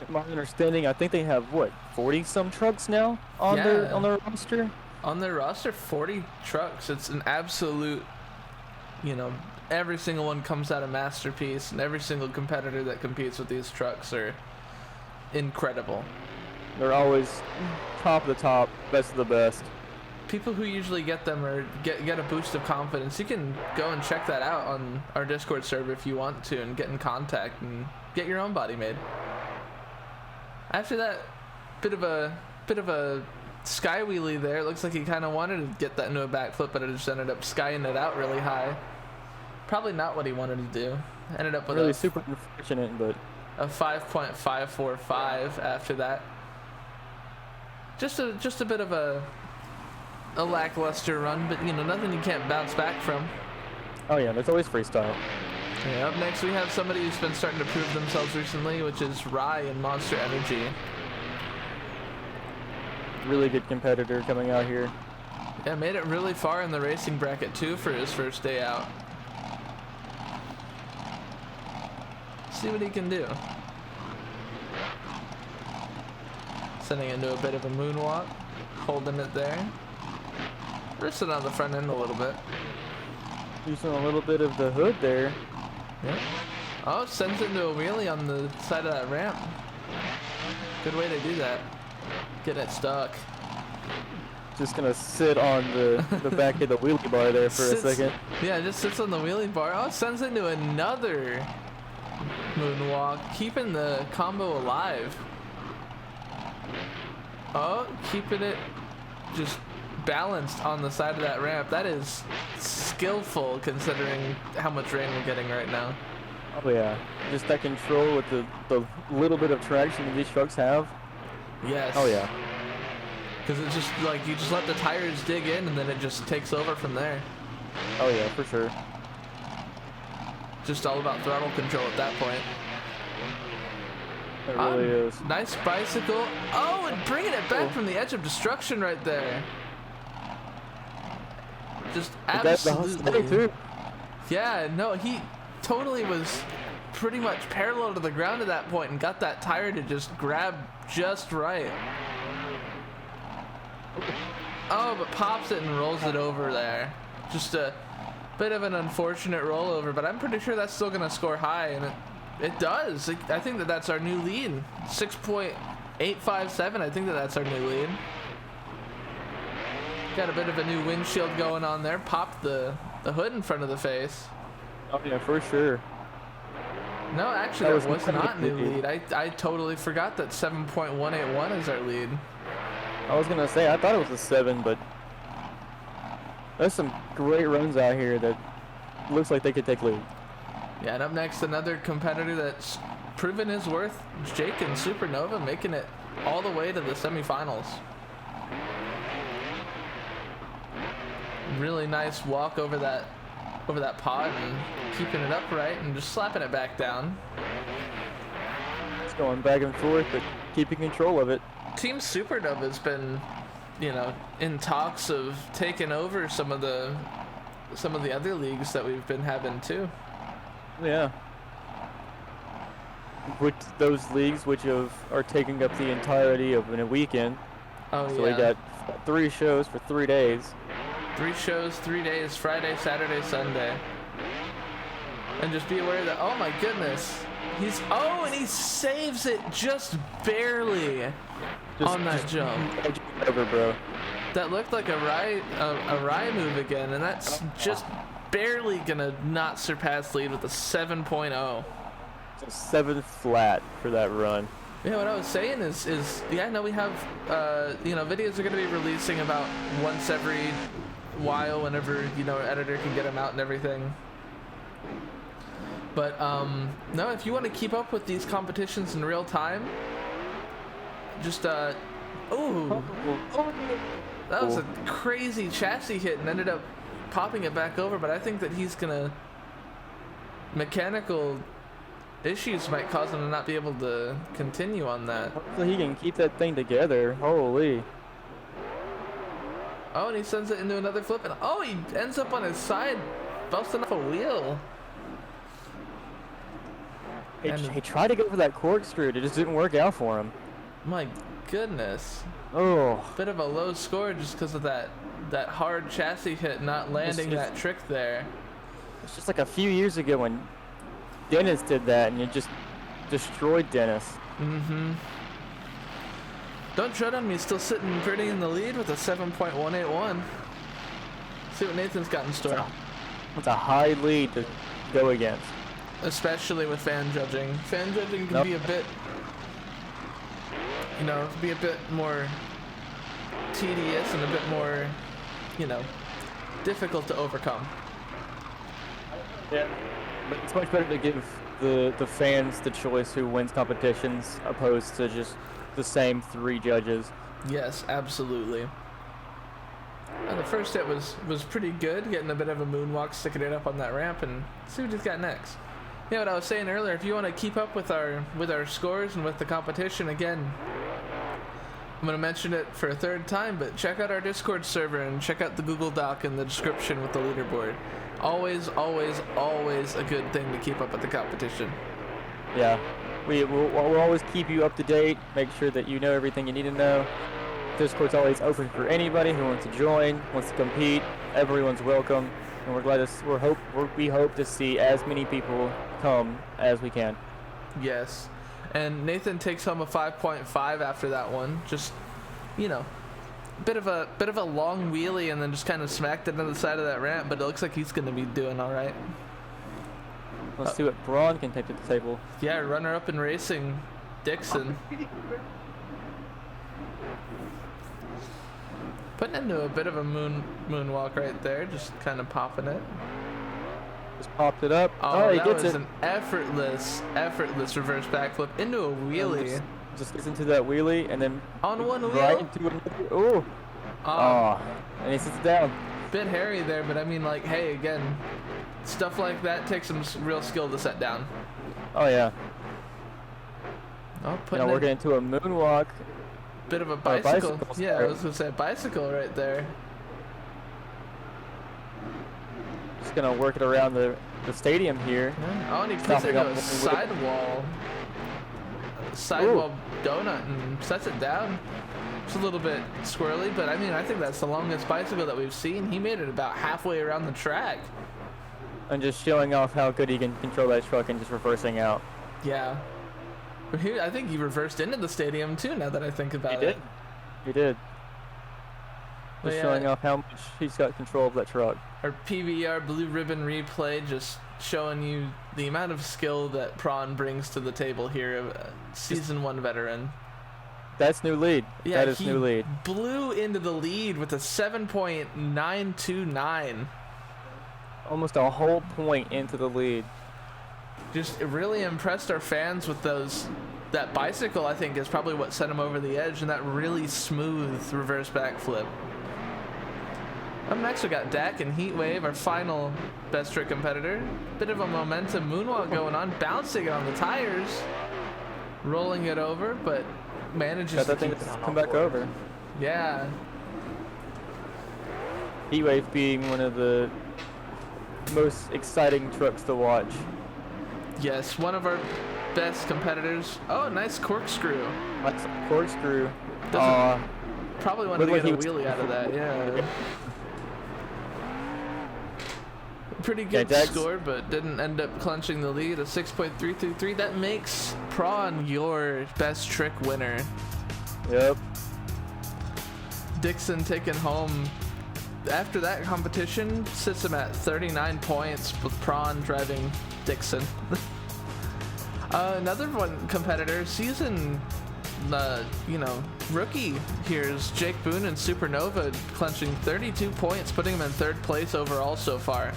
My understanding, I think they have what, 40 some trucks now on their roster. On their roster, 40 trucks. It's an absolute, every single one comes out a masterpiece, and every single competitor that competes with these trucks are incredible. They're always top of the top, best of the best. People who usually get them or get a boost of confidence. You can go and check that out on our Discord server if you want to, and get in contact and get your own body made. After that bit of a sky wheelie there, it looks like he kind of wanted to get that into a backflip, but it just ended up skying it out really high. Probably not what he wanted to do. Ended up with really super unfortunate, but a 5.545 after that. Just a bit of a lackluster run, but nothing you can't bounce back from. Oh yeah, there's always freestyle. Yeah, up next we have somebody who's been starting to prove themselves recently, which is Rye in Monster Energy. Really good competitor coming out here. Yeah, made it really far in the racing bracket too for his first day out. See what he can do. Sending into a bit of a moonwalk, holding it there. Resting on the front end a little bit. Using a little bit of the hood there. Yep. Oh, sends it into a wheelie on the side of that ramp. Good way to do that. Get it stuck. Just gonna sit on the back of the wheelie bar there for a second. Yeah, just sits on the wheelie bar. Oh, sends into another moonwalk, keeping the combo alive. Oh, keeping it just balanced on the side of that ramp. That is skillful considering how much rain we're getting right now. Oh yeah, just that control with the little bit of traction that these trucks have. Yes. Oh yeah. Because it's just like you just let the tires dig in and then it just takes over from there. Oh yeah, for sure. Just all about throttle control at that point. It really is. Nice bicycle. Oh, and bringing it back from the edge of destruction right there. Just absolutely. Too. Yeah, no, he totally was pretty much parallel to the ground at that point and got that tire to just grab just right. Oh, but pops it and rolls it over there. Just a bit of an unfortunate rollover, but I'm pretty sure that's still going to score high, and it does. I think that's our new lead. 6.857, I think that's our new lead. Got a bit of a new windshield going on there. Popped the hood in front of the face. Oh yeah, for sure. No, actually, that was not new lead. I totally forgot that 7.181 is our lead. I was gonna say, I thought it was a 7, but there's some great runs out here that looks like they could take lead. Yeah, and up next, another competitor that's proven his worth, Jake and Supernova, making it all the way to the semifinals. Really nice walk over that pod and keeping it upright and just slapping it back down. It's going back and forth, but keeping control of it. Team Supernova has been, you know, in talks of taking over some of the other leagues that we've been having too. Yeah. Which those leagues are taking up the entirety of a weekend. Oh, so yeah. we got 3 shows for 3 days. 3 shows, 3 days, Friday, Saturday, Sunday. And just be aware that, oh my goodness, and he saves it just barely on that jump. Over, bro. That looked like a Rye move again, and that's just barely gonna not surpass lead with a 7.0. It's a 7 flat for that run. Yeah, what I was saying is we have, videos are gonna be releasing about once every while whenever, our editor can get them out and everything. But, no, if you want to keep up with these competitions in real time, just, that was a crazy chassis hit and ended up popping it back over, but I think that he's gonna, mechanical issues might cause him to not be able to continue on that. Hopefully he can keep that thing together. Holy. Oh, and he sends it into another flip, and he ends up on his side, busting off a wheel. He tried to go for that corkscrew. It just didn't work out for him. My goodness. Oh. Bit of a low score just because of that hard chassis hit not landing that trick there. It's just like a few years ago when Dennis did that, and it just destroyed Dennis. Mm-hmm. Don't tread on me, still sitting pretty in the lead with a 7.181. See what Nathan's got in store. It's a high lead to go against. Especially with fan judging. Fan judging can be a bit, more tedious and a bit more, difficult to overcome. Yeah, but it's much better to give the fans the choice who wins competitions opposed to just the same 3 judges. Yes, absolutely. And the first hit was pretty good, getting a bit of a moonwalk, sticking it up on that ramp, and see what he's got next. Yeah, what I was saying earlier, if you want to keep up with our scores and with the competition, again, I'm going to mention it for a 3rd time, but check out our Discord server and check out the Google Doc in the description with the leaderboard. Always, always, always a good thing to keep up with the competition. Yeah, we'll always keep you up to date, make sure that you know everything you need to know. Discord's always open for anybody who wants to join, wants to compete. Everyone's welcome, and we hope to see as many people come as we can. Yes, and Nathan takes home a 5.5 after that one. Just, bit of a long wheelie and then just kind of smacked it on the side of that ramp, but it looks like he's going to be doing all right. Let's see what Braun can take to the table. Yeah, runner-up in racing, Dixon. Putting into a bit of a moonwalk right there, just kind of popping it. Just popped it up. Oh, he that gets was it. An effortless reverse backflip into a wheelie. Just gets into that wheelie and then on one wheel. Right into another. And he sits down. Bit hairy there, but I mean, hey, again, stuff like that takes some real skill to set down. Oh yeah. Oh, working into a moonwalk. Bit of a bicycle. Yeah, I was gonna say bicycle right there. Just gonna work it around the stadium here. Yeah. Oh, and he puts it into a sidewall donut and sets it down. It's a little bit squirrely, but I mean, I think that's the longest bicycle that we've seen. He made it about halfway around the track. And just showing off how good he can control that truck and just reversing out. Yeah. I think he reversed into the stadium too, now that I think about it. He did. Just showing off how much he's got control of that truck. Our PBR Blue Ribbon replay just showing you the amount of skill that Prawn brings to the table here, Season 1 veteran. That's new lead. Yeah, that is new lead. Blew into the lead with a 7.929. Almost a whole point into the lead. just really impressed our fans with that bicycle. I think is probably what sent him over the edge, and that really smooth reverse backflip. Up next we got Dak and Heatwave, our final best trick competitor. Bit of a momentum moonwalk going on, bouncing it on the tires, rolling it over, but manages to keep it on come back over. Yeah. Heatwave being one of the most exciting trucks to watch. Yes, one of our best competitors. Oh, nice corkscrew. Nice corkscrew. Probably wanted to like get a wheelie out of that, yeah. Pretty good score, but didn't end up clinching the lead. A 6.333. That makes Prawn your best trick winner. Yep. Dixon taking home, after that competition, sits him at 39 points with Prawn driving Dixon. Another one competitor, season, rookie here is Jake Boone and Supernova, clenching 32 points, putting him in 3rd place overall so far.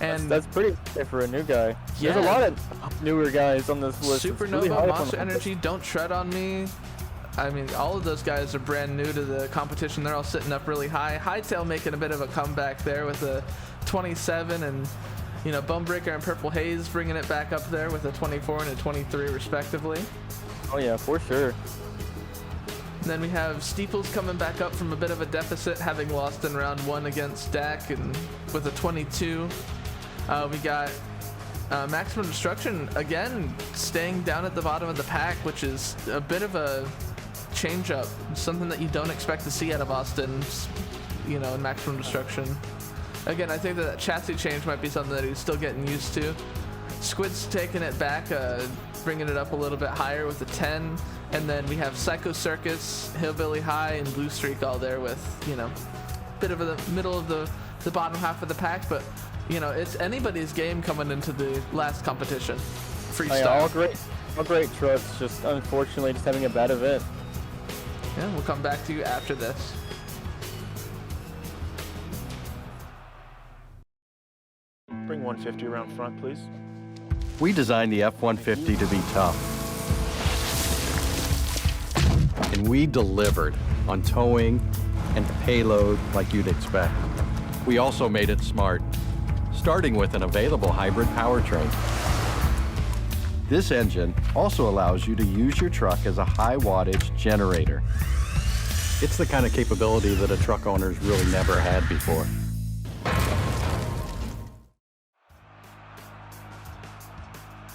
And that's pretty good for a new guy. Yeah. There's a lot of newer guys on this list. Supernova, really Monster Energy, Don't Tread on Me. I mean, all of those guys are brand new to the competition. They're all sitting up really high. Hightail making a bit of a comeback there with a 27, and Bonebreaker and Purple Haze bringing it back up there with a 24 and a 23 respectively. Oh yeah, for sure. And then we have Steeples coming back up from a bit of a deficit, having lost in round 1 against Dak, and with a 22. We got Maximum Destruction again staying down at the bottom of the pack, which is a bit of a change up, something that you don't expect to see out of Austin, in Maximum Destruction. Again, I think that chassis change might be something that he's still getting used to. Squid's taking it back, bringing it up a little bit higher with a 10. And then we have Psycho Circus, Hillbilly High, and Blue Streak all there with, bit of the middle of the bottom half of the pack. But, it's anybody's game coming into the last competition. Freestyle. Oh, yeah, all great trucks, just unfortunately just having a bad event. Yeah, we'll come back to you after this. Bring 150 around front, please. We designed the F-150 to be tough. And we delivered on towing and payload like you'd expect. We also made it smart, starting with an available hybrid powertrain. This engine also allows you to use your truck as a high wattage generator. It's the kind of capability that a truck owner's really never had before.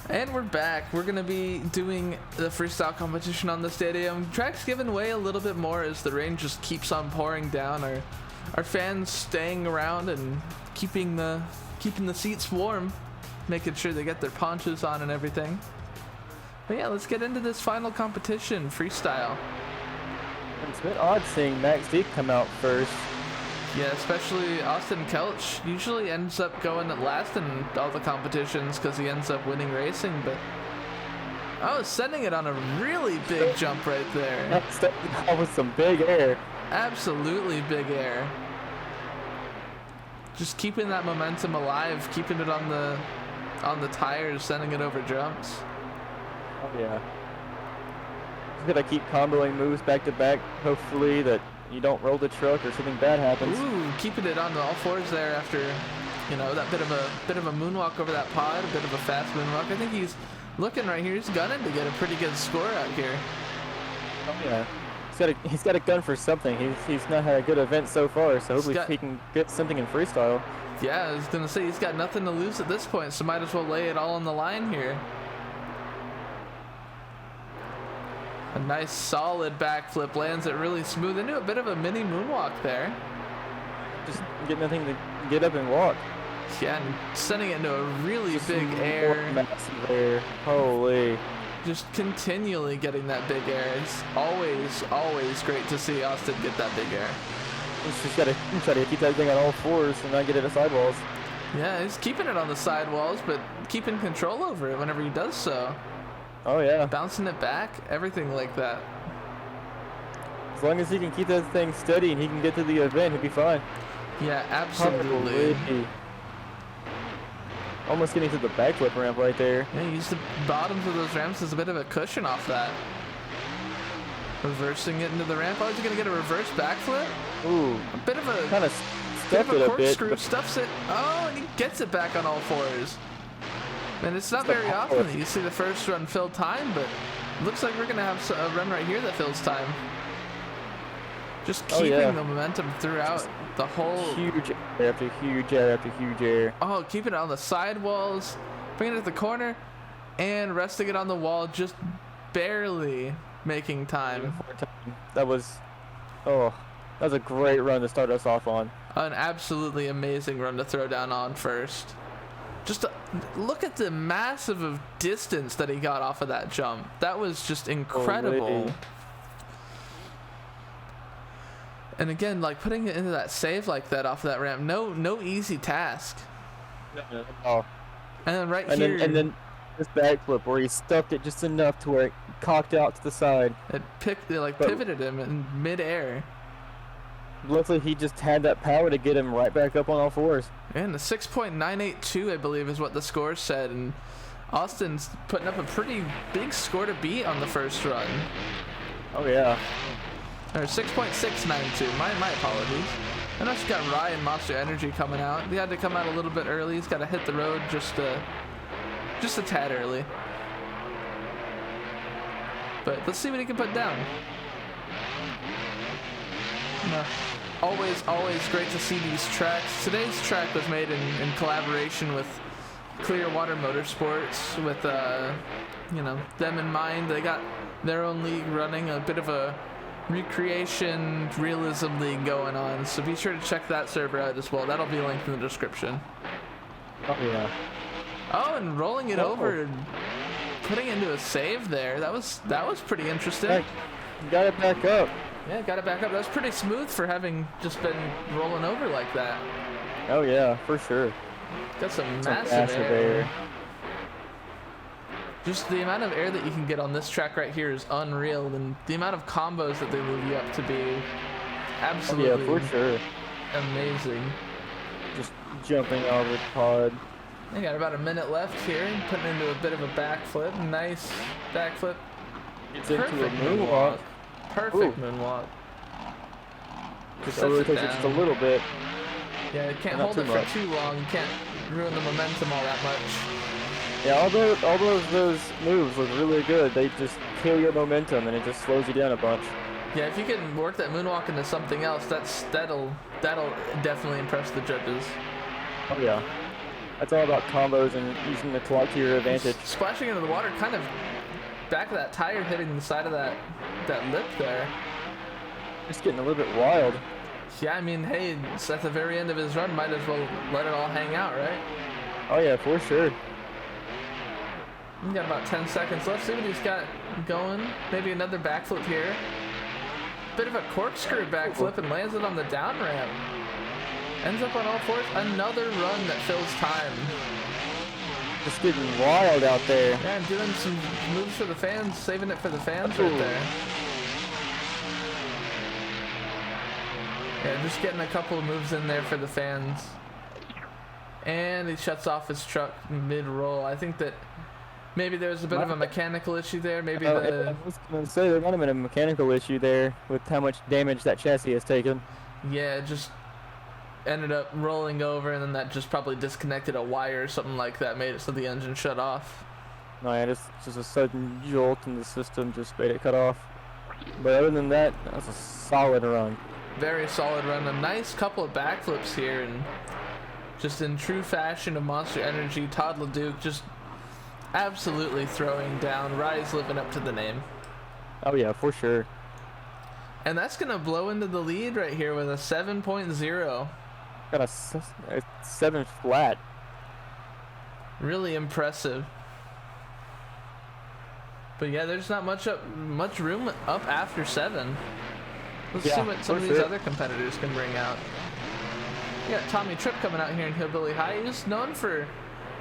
And we're back. We're going to be doing the freestyle competition on the stadium. Track's giving way a little bit more as the rain just keeps on pouring down. Our fans staying around and keeping the seats warm, making sure they get their ponchos on and everything. But yeah, let's get into this final competition, freestyle. It's a bit odd seeing Max Deep come out first. Yeah, especially Austin Kelch usually ends up going last in all the competitions because he ends up winning racing, but sending it on a really big jump right there. That was some big air. Absolutely big air. Just keeping that momentum alive, keeping it on the tires, sending it over jumps. Oh yeah. Just gotta keep comboing moves back to back, hopefully that you don't roll the truck or something bad happens. Ooh, keeping it on all fours there after, that bit of a moonwalk over that pod, a bit of a fast moonwalk. I think he's looking right here. He's gunning to get a pretty good score out here. Oh yeah. He's got a gun for something. He's not had a good event so far, so hopefully he can get something in freestyle. Yeah, I was gonna say he's got nothing to lose at this point, so might as well lay it all on the line here. A nice solid backflip, lands it really smooth into a bit of a mini moonwalk there. Just get nothing to get up and walk. Yeah, and sending it into a really big air. Massive air. Holy. Just continually getting that big air. It's always great to see Austin get that big air. He's just gotta try to keep that thing on all fours and not get it at sidewalls. Yeah, he's keeping it on the sidewalls, but keeping control over it whenever he does so. Oh yeah. Bouncing it back, everything like that. As long as he can keep that thing steady and he can get to the event, he'll be fine. Yeah, absolutely. almost getting to the backflip ramp right there. Yeah, use the bottoms of those ramps as a bit of a cushion off that. Reversing it into the ramp. Oh, is he gonna get a reverse backflip? Ooh, A bit of a kind of bit stuffed of it a a bit. corkscrew, But stuffs it. Oh, and he gets it back on all fours. And it's not very often that you see the first run fill time, but it looks like we're gonna have a run right here that fills time. Just keeping the momentum throughout the whole. huge air after huge air after huge air. Oh, keeping it on the sidewalls, bringing it to the corner, and resting it on the wall, just barely making time. That was a great run to start us off on. An absolutely amazing run to throw down on first. Just look at the massive distance that he got off of that jump. That was just incredible. Holy. And again, like putting it into that save like that off of that ramp, no easy task. Oh, And then right here, and then this backflip where he stuffed it just enough to where it cocked out to the side. it pivoted him in midair. Luckily, he just had that power to get him right back up on all fours. And the 6.982, I believe, is what the score said. And Austin's putting up a pretty big score to beat on the first run. Oh yeah. Or 6.692. My apologies. And also got Ryan Monster Energy coming out. He had to come out a little bit early. He's got to hit the road just a tad early. But let's see what he can put down. No. Always great to see these tracks. Today's track was made in collaboration with Clearwater Motorsports with them in mind. They got their own league running, a bit of a recreation realism league going on, so be sure to check that server out as well. That'll be linked in the description. Oh yeah. Oh, and rolling it over and putting it into a save there. That was pretty interesting. Got it back up. Yeah, got it back up. That was pretty smooth for having just been rolling over like that. Oh yeah, for sure. Got some massive air. Just the amount of air that you can get on this track right here is unreal, and the amount of combos that they leave you up to be absolutely yeah, for sure. Amazing. Just jumping over the pod. I got about a minute left here, putting into a bit of a backflip. Nice backflip. It's into a moonwalk. Perfect moonwalk. Just overtakes it just a little bit. Yeah, you can't hold it for too long. You can't ruin the momentum all that much. Yeah, all those moves look really good. They just kill your momentum and it just slows you down a bunch. Yeah, if you can work that moonwalk into something else, that'll definitely impress the judges. Oh yeah, that's all about combos and using the clock to your advantage. Splashing into the water, kind of back of that tire hitting the side of that lip there. Just getting a little bit wild. Yeah, I mean, hey, it's at the very end of his run, might as well let it all hang out, right? Oh yeah, for sure. We got about 10 seconds left. See what he's got going. Maybe another backflip here. Bit of a corkscrew backflip and lands it on the down ramp. Ends up on all fours. Another run that fills time. Just getting wild out there. Yeah, and doing some moves for the fans, saving it for the fans right there. Yeah, just getting a couple of moves in there for the fans. And he shuts off his truck mid-roll. I think that maybe there's a bit of a mechanical issue there. Maybe I was going to say there might have been a mechanical issue there with how much damage that chassis has taken. Yeah, it just ended up rolling over, and then that just probably disconnected a wire or something like that, made it so the engine shut off. No, yeah, just a sudden jolt in the system just made it cut off. But other than that, that's a solid run. Very solid run. A nice couple of backflips here, and just in true fashion of Monster Energy, Todd LeDuc just absolutely throwing down. Rise living up to the name. Oh yeah, for sure. And that's going to blow into the lead right here with a 7.0. Got a 7 flat. Really impressive. But yeah, there's not much room up after 7. Let's see what some of these other competitors can bring out. You got Tommy Tripp coming out here in Hillbilly High. He's known for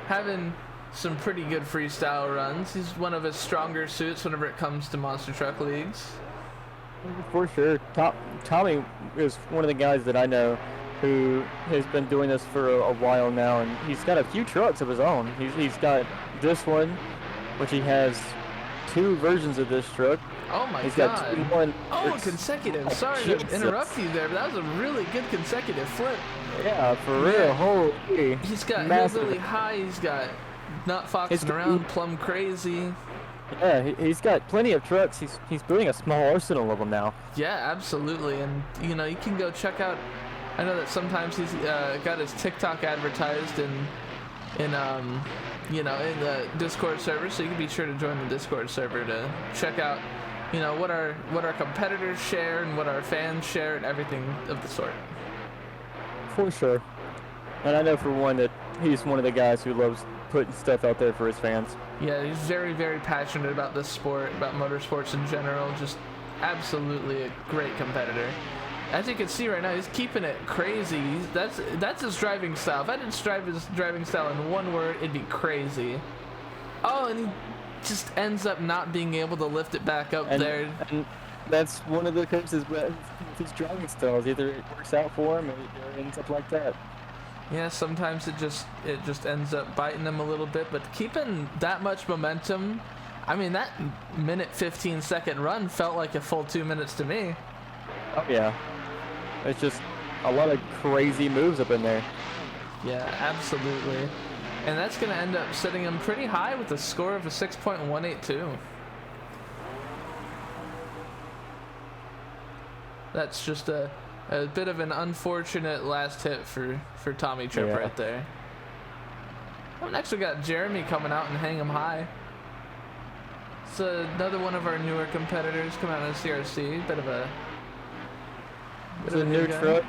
having some pretty good freestyle runs. He's one of his stronger suits whenever it comes to monster truck leagues. For sure. Tommy is one of the guys that I know who has been doing this for a while now, and he's got a few trucks of his own. He's got this one, which he has 2 versions of this truck. Oh my He's god. got 2 more. Oh, consecutive. Sorry to Jesus. interrupt you there, but that was a really good consecutive flip. Yeah, for real. Holy. He's got massive. hillbilly high. He's got not foxing around, plum crazy. Yeah, he's got plenty of trucks. He's building a small arsenal of them now. Yeah, absolutely. And you know, you can go check out. I know that sometimes he's got his TikTok advertised in the Discord server, so you can be sure to join the Discord server to check out, you know, what our competitors share and what our fans share and everything of the sort. For sure. And I know for one that he's one of the guys who loves putting stuff out there for his fans. Yeah, he's very, very passionate about this sport, about motorsports in general. Just absolutely a great competitor. As you can see right now, he's keeping it crazy. That's his driving style. If I didn't describe his driving style in one word, it'd be crazy. Oh, and he just ends up not being able to lift it back up there. And that's one of the curses with his driving styles. Either it works out for him or it ends up like that. Yeah, sometimes it just ends up biting him a little bit, but keeping that much momentum, I mean, that minute 15-second run felt like a full 2 minutes to me. Oh yeah, it's just a lot of crazy moves up in there. Yeah, absolutely. And that's going to end up setting him pretty high with a score of a 6.182. That's just a bit of an unfortunate last hit for Tommy Tripp right there. Up next we got Jeremy coming out and hang him high. It's another one of our newer competitors coming out of the CRC. Bit of a new truck.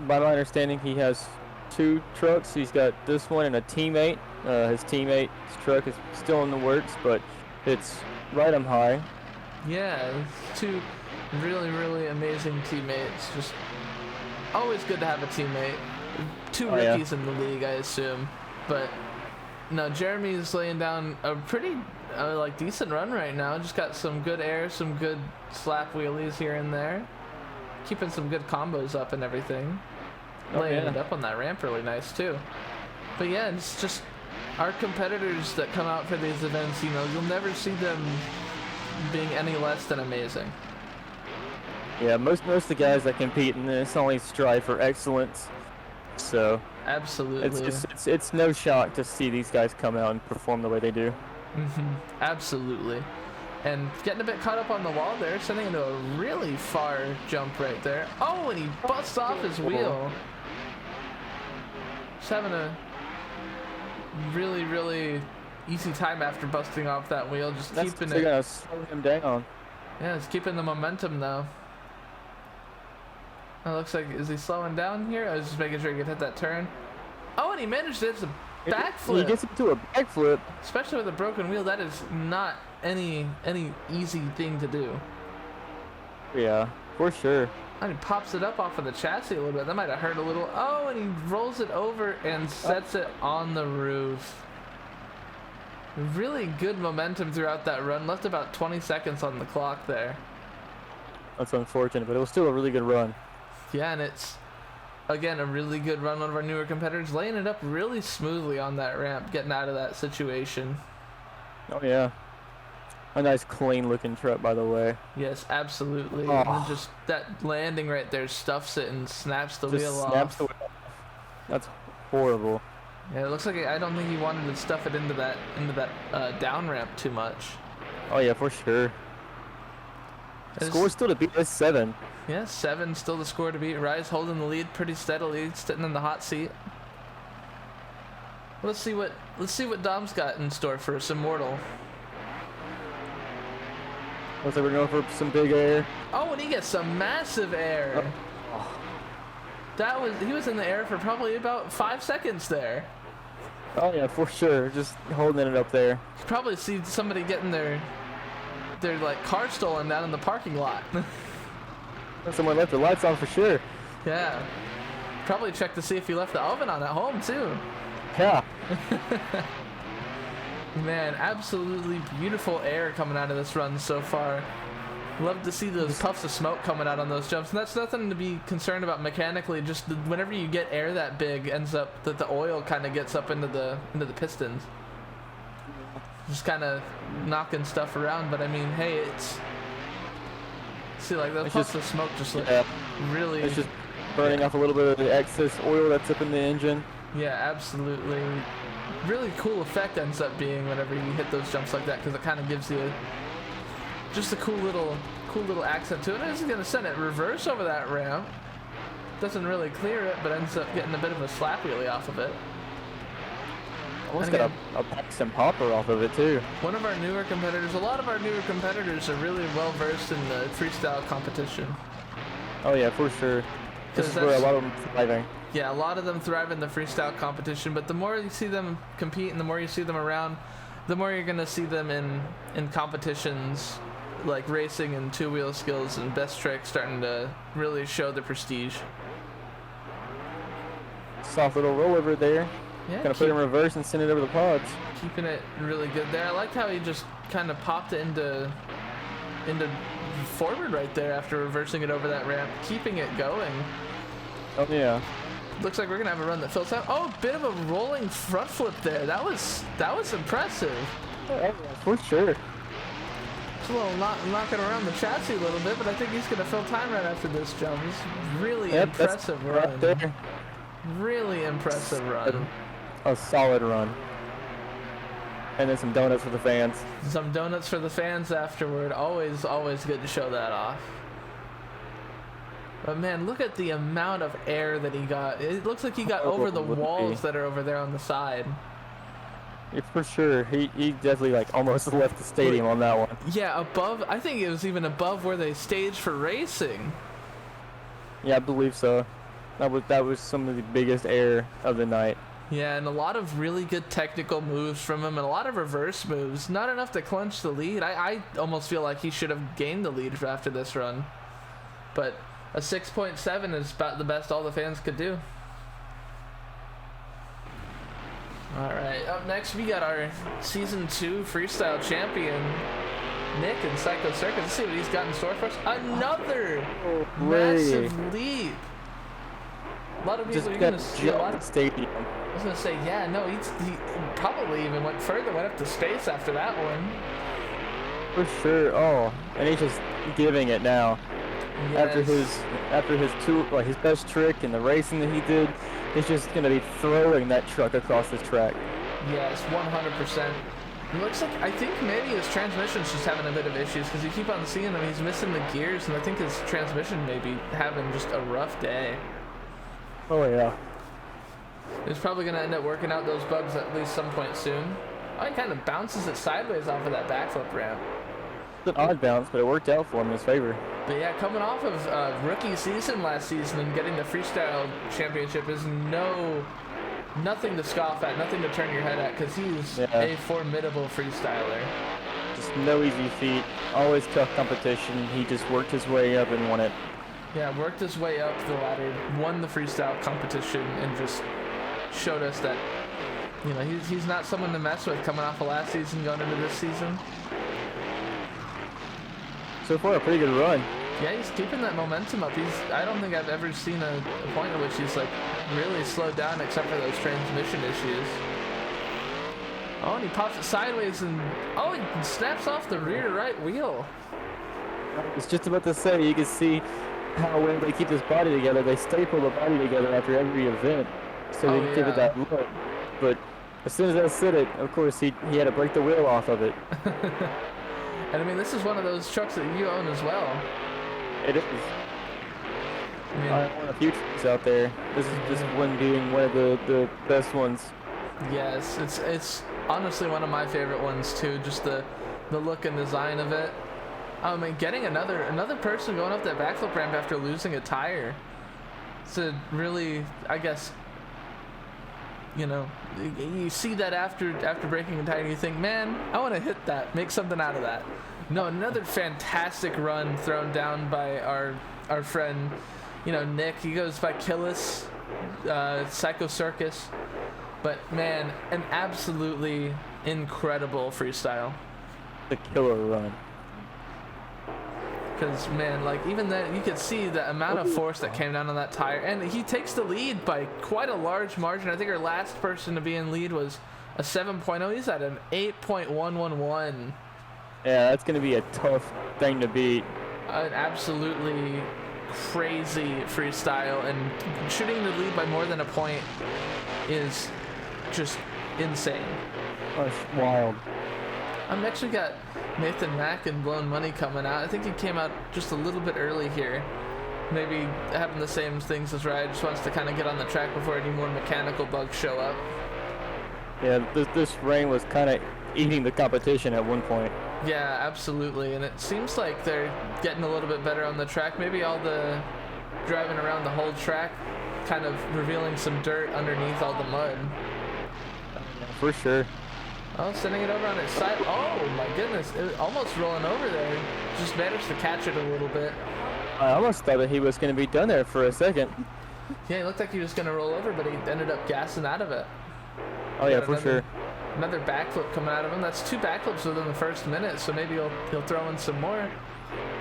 By my understanding, he has 2 trucks. He's got this one and a teammate. His teammate's truck is still in the works, but it's right on high. Yeah, 2 really, really amazing teammates. Just always good to have a teammate. 2 rookies in the league, I assume. But no, Jeremy's laying down a pretty decent run right now. Just got some good air, some good slap wheelies here and there. Keeping some good combos up and everything. Laying it up on that ramp really nice too. But yeah, it's just our competitors that come out for these events, you know, you'll never see them being any less than amazing. Yeah, most of the guys that compete in this only strive for excellence. So absolutely, it's no shock to see these guys come out and perform the way they do. Absolutely. And getting a bit caught up on the wall there, sending into a really far jump right there. Oh, and he busts off his wheel. Just having a really, really easy time after busting off that wheel. Just keeping it. Gonna slow him down. Yeah, it's keeping the momentum though. It looks like, is he slowing down here? I was just making sure he could hit that turn. Oh, and he managed it. It's a backflip. He gets into a backflip. Especially with a broken wheel, that is not any easy thing to do. Yeah, for sure. And he pops it up off of the chassis a little bit. That might have hurt a little. Oh, and he rolls it over and sets it on the roof. Really good momentum throughout that run. Left about 20 seconds on the clock there. That's unfortunate, but it was still a really good run. Yeah, and it's, again, a really good run. One of our newer competitors laying it up really smoothly on that ramp, getting out of that situation. Oh, yeah. A nice clean looking truck, by the way. Yes, absolutely. Oh. And just that landing right there stuffs it and snaps the wheel off. That's horrible. Yeah, it looks like I don't think he wanted to stuff it into that down ramp too much. Oh yeah, for sure. Score still to beat is 7. Yeah, 7 still the score to beat. Rise holding the lead pretty steadily, sitting in the hot seat. Let's see what Dom's got in store for us, Immortal. Looks like we're going for some big air. Oh, and he gets some massive air. Oh. He was in the air for probably about 5 seconds there. Oh yeah, for sure. Just holding it up there. You probably see somebody getting their like car stolen down in the parking lot. Someone left the lights on for sure. Yeah. Probably check to see if you left the oven on at home too. Yeah. Man, absolutely beautiful air coming out of this run so far. Love to see those puffs of smoke coming out on those jumps, and that's nothing to be concerned about mechanically. Just whenever you get air that big, ends up that the oil kind of gets up into the pistons, just kind of knocking stuff around. But I mean, hey, it's see like those puffs of smoke just like really. It's just burning off a little bit of the excess oil that's up in the engine. Yeah, absolutely. Really cool effect ends up being whenever you hit those jumps like that, because it kind of gives you just a cool little accent to it. It's going to send it reverse over that ramp. Doesn't really clear it, but ends up getting a bit of a slap wheelie off of it. Almost got a Paxton popper off of it too. One of our newer competitors, a lot of our newer competitors are really well versed in the freestyle competition. Oh yeah, for sure. This is where a lot of them are thriving. Yeah, a lot of them thrive in the freestyle competition, but the more you see them compete and the more you see them around, the more you're going to see them in competitions like racing and two-wheel skills and best tricks starting to really show the prestige. Soft little rollover there. Yeah, Gonna put it in reverse and send it over the pods. Keeping it really good there. I liked how he just kind of popped it into forward right there after reversing it over that ramp, keeping it going. Oh yeah. Looks like we're gonna have a run that fills out. Oh, bit of a rolling front flip there. That was impressive. Yeah, for sure. It's a little knocking around the chassis a little bit, but I think he's gonna fill time right after this jump. He's really impressive run. Right there. Really impressive run. A solid run. And then some donuts for the fans. Some donuts for the fans afterward. Always good to show that off. But man, look at the amount of air that he got. It looks like he got over the walls that are over there on the side. Yeah, for sure. He definitely like almost left the stadium on that one. Yeah, above. I think it was even above where they staged for racing. Yeah, I believe so. That was some of the biggest air of the night. Yeah, and a lot of really good technical moves from him, and a lot of reverse moves. Not enough to clinch the lead. I almost feel like he should have gained the lead after this run. But a 6.7 is about the best all the fans could do. Alright, up next we got our Season 2 Freestyle Champion, Nick and Psycho Circus. Let's see what he's got in store for us. Another massive leap. A lot of people are going to see a lot of stadium. I was going to say, yeah, no, he probably even went further, went up to space after that one. For sure. Oh, and he's just giving it now. Yes. After his best trick and the racing that he did, he's just going to be throwing that truck across the track. Yes, 100%. It looks like, I think maybe his transmission's just having a bit of issues, because you keep on seeing him, he's missing the gears, and I think his transmission may be having just a rough day. Oh yeah. He's probably going to end up working out those bugs at least some point soon. Oh, he kind of bounces it sideways off of that backflip ramp. It's an odd bounce, but it worked out for him in his favor. But yeah, coming off of rookie season last season and getting the freestyle championship is nothing to scoff at, nothing to turn your head at, because he's a formidable freestyler. Just no easy feat, always tough competition. He just worked his way up and won it. Yeah, worked his way up the ladder, won the freestyle competition, and just showed us that, you know, he's not someone to mess with coming off of last season going into this season. So far, a pretty good run. Yeah, he's keeping that momentum up. I don't think I've ever seen a point at which he's like really slowed down except for those transmission issues. Oh, and he pops it sideways and he snaps off the rear right wheel. I was just about to say, you can see how when they keep this body together, they staple the body together after every event, so they can give it that look. But as soon as they sit it, of course, he had to break the wheel off of it. And I mean, this is one of those trucks that you own as well. It is. I mean, I own a few trucks out there. This one being one of the best ones. Yes, it's honestly one of my favorite ones too. Just the look and design of it. I mean, getting another person going up that backflip ramp after losing a tire. It's a really, I guess, you know, you see that after breaking a tire and you think, man, I want to hit that, make something out of that. No, another fantastic run thrown down by our friend, you know, Nick. He goes by Killis, Psycho Circus. But man, an absolutely incredible freestyle. The killer run. Because, man, like, even then, you could see the amount of force that came down on that tire. And he takes the lead by quite a large margin. I think our last person to be in lead was a 7.0. He's at an 8.111. Yeah, that's going to be a tough thing to beat. An absolutely crazy freestyle. And shooting the lead by more than a point is just insane. That's wild. Next we got Nathan Mack and Blown Money coming out. I think he came out just a little bit early here. Maybe having the same things as Ryan, just wants to kind of get on the track before any more mechanical bugs show up. Yeah, this rain was kind of eating the competition at one point. Yeah, absolutely. And it seems like they're getting a little bit better on the track. Maybe all the driving around the whole track kind of revealing some dirt underneath all the mud. For sure. Oh, sending it over on its side. Oh my goodness, it was almost rolling over there. Just managed to catch it a little bit. I almost thought that he was going to be done there for a second. Yeah, it looked like he was going to roll over, but he ended up gassing out of it. Oh yeah, for sure. Another backflip coming out of him. That's 2 backflips within the first minute, so maybe he'll throw in some more.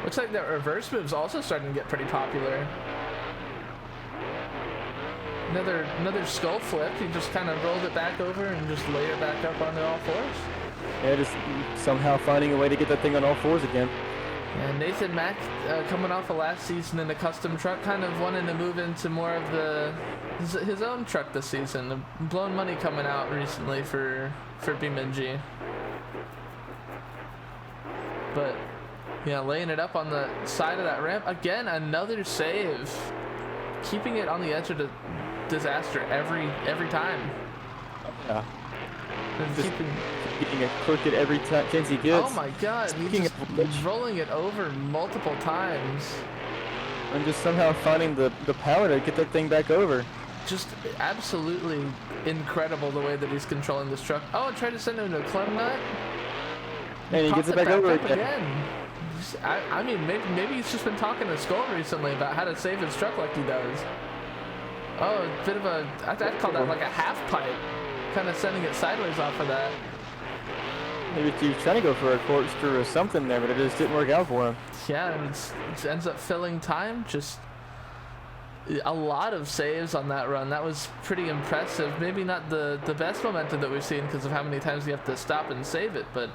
Looks like that reverse move's also starting to get pretty popular. Another skull flip. He just kind of rolled it back over and just laid it back up onto all fours. Yeah, just somehow finding a way to get that thing on all fours again. And Nathan Mack, coming off of last season in the custom truck, kind of wanting to move into more of his own truck this season. Blown Money coming out recently for BeamNG. But yeah, laying it up on the side of that ramp again. Another save, keeping it on the edge of the disaster every time. Yeah. Just getting it crooked every chance he gets. Oh my god, he's just rolling it over multiple times. And just somehow finding the power to get that thing back over. Just absolutely incredible the way that he's controlling this truck. Oh, tried to send him to a clem nut. And he gets it back over again. I mean, maybe he's just been talking to Skull recently about how to save his truck like he does. Oh, a bit of a, I'd call that like a half pipe. Kind of sending it sideways off of that. Maybe he was trying to go for a corkscrew or something there, but it just didn't work out for him. Yeah, and it ends up filling time. Just a lot of saves on that run. That was pretty impressive. Maybe not the best momentum that we've seen because of how many times you have to stop and save it, but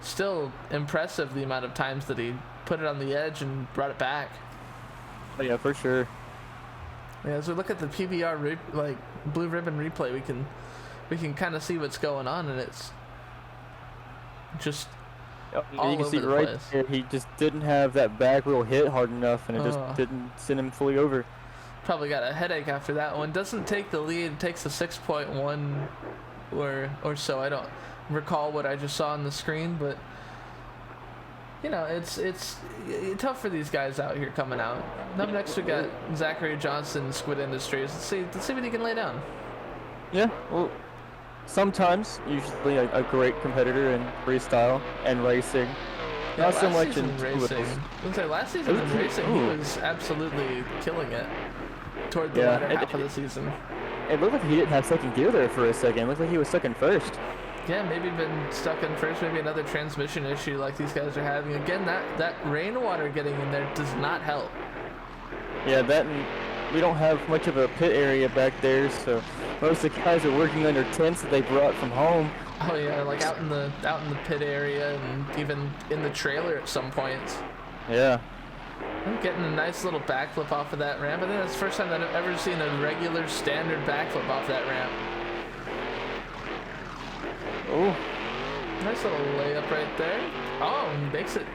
still impressive the amount of times that he put it on the edge and brought it back. Oh yeah, for sure. Yeah, as we look at the PBR like blue ribbon replay, we can kind of see what's going on, and it's just all you can over see the right place. there, he just didn't have that back wheel hit hard enough, and it just didn't send him fully over. Probably got a headache after that one. Doesn't take the lead, takes a 6.1 or so. I don't recall what I just saw on the screen, but you know, it's tough for these guys out here coming out. Up next we got Zachary Johnson, Squid Industries. Let's see what he can lay down. Yeah, well, sometimes, usually a great competitor in freestyle and racing. Yeah, Not so much season in racing. I was gonna say, last season in racing, he was absolutely killing it toward the latter half of the season. It looked like he didn't have second gear there for a second. It looked like he was stuck in first. Yeah, maybe been stuck in first, maybe another transmission issue like these guys are having. Again, that rainwater getting in there does not help. Yeah, that, and we don't have much of a pit area back there, so most of the guys are working under tents that they brought from home. Oh yeah, like out in the pit area and even in the trailer at some points. Yeah. I'm getting a nice little backflip off of that ramp. I think that's the first time that I've ever seen a regular standard backflip off that ramp. Oh. Nice little layup right there. Oh, makes it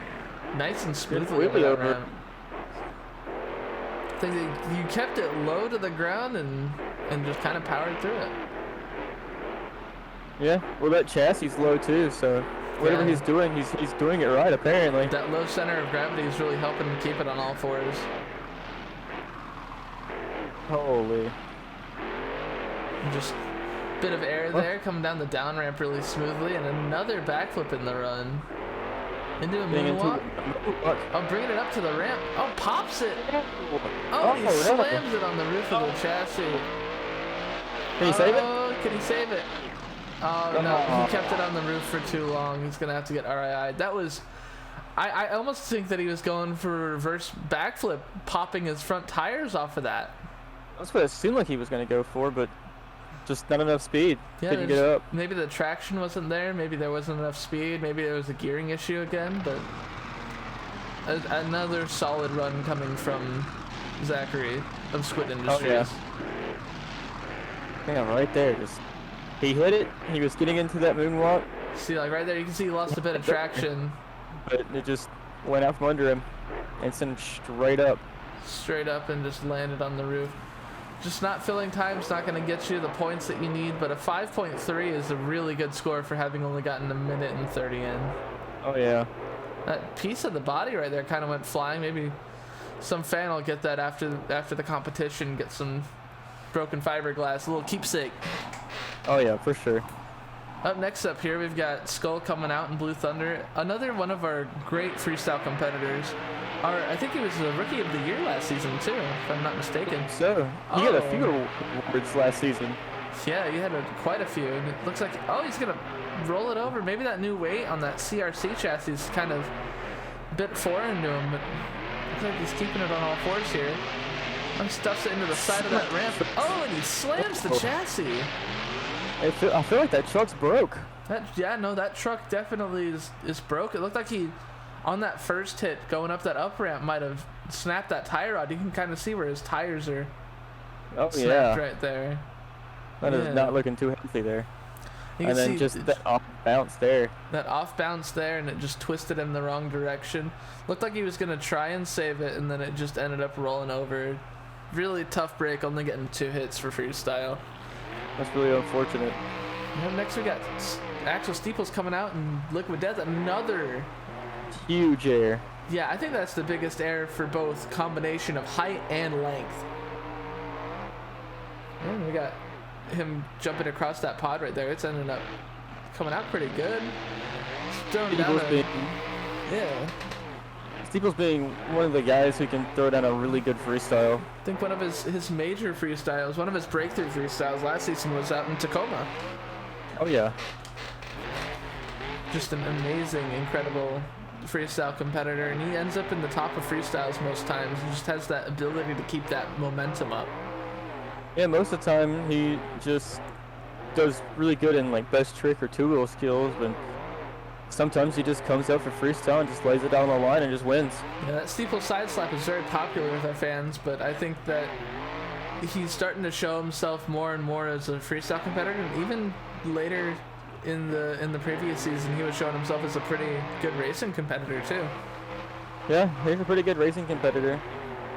nice and smoothly over that ramp. I think you kept it low to the ground and just kind of powered through it. Yeah, well that chassis is low too, so whatever he's doing, he's doing it right apparently. That low center of gravity is really helping him keep it on all fours. Holy. Just a bit of air there, coming down the down ramp really smoothly, and another backflip in the run. Into a moonwalk. Oh, bringing it up to the ramp. Oh, pops it. Oh, he slams it on the roof of the chassis. Can he save it? Can he save it? Oh, no, he kept it on the roof for too long. He's going to have to get RII. That was I almost think that he was going for a reverse backflip, popping his front tires off of that. That's what it seemed like he was going to go for, but just not enough speed. Yeah, Couldn't get up. Maybe the traction wasn't there. Maybe there wasn't enough speed. Maybe there was a gearing issue again. But another solid run coming from Zachary of Squid Industries. Yeah, right there. Just he hit it. He was getting into that moonwalk. See, like right there, you can see he lost a bit of traction. But it just went out from under him and sent him straight up. Straight up and just landed on the roof. Just not filling time's not going to get you the points that you need, but a 5.3 is a really good score for having only gotten a minute and 30 in. Oh yeah. That piece of the body right there kind of went flying. Maybe some fan will get that after the competition, get some broken fiberglass, a little keepsake. Oh yeah, for sure. Up next up here, we've got Skull coming out in Blue Thunder. Another one of our great freestyle competitors. I think he was the Rookie of the Year last season too, if I'm not mistaken. So, he got a few awards last season. Yeah, he had quite a few. And it looks like, oh, he's going to roll it over. Maybe that new weight on that CRC chassis is kind of a bit foreign to him, but looks like he's keeping it on all fours here. And stuffs it into the side of that ramp. Oh, and he slams the chassis. I feel like that truck's broke. That truck definitely is broke. It looked like he, on that first hit, going up that up ramp, might have snapped that tie rod. You can kind of see where his tires are snapped right there. That is not looking too healthy there. And then just that off bounce there. That off bounce there, and it just twisted him the wrong direction. Looked like he was going to try and save it, and then it just ended up rolling over. Really tough break, only getting 2 hits for freestyle. That's really unfortunate. And next we got Axel Steeples coming out in Liquid Death. Another huge air. Yeah, I think that's the biggest air for both combination of height and length. And we got him jumping across that pod right there. It's ended up coming out pretty good. Throwing down Steeples being one of the guys who can throw down a really good freestyle. I think one of his major freestyles, one of his breakthrough freestyles last season was out in Tacoma. Oh yeah. Just an amazing, incredible freestyle competitor, and he ends up in the top of freestyles most times. He just has that ability to keep that momentum up. Yeah, most of the time he just does really good in like best trick or two-wheel skills, but sometimes he just comes out for freestyle and just lays it down on the line and just wins. Yeah, that steeple side slap is very popular with our fans, but I think that he's starting to show himself more and more as a freestyle competitor, and even later in the previous season he was showing himself as a pretty good racing competitor too. Yeah, he's a pretty good racing competitor.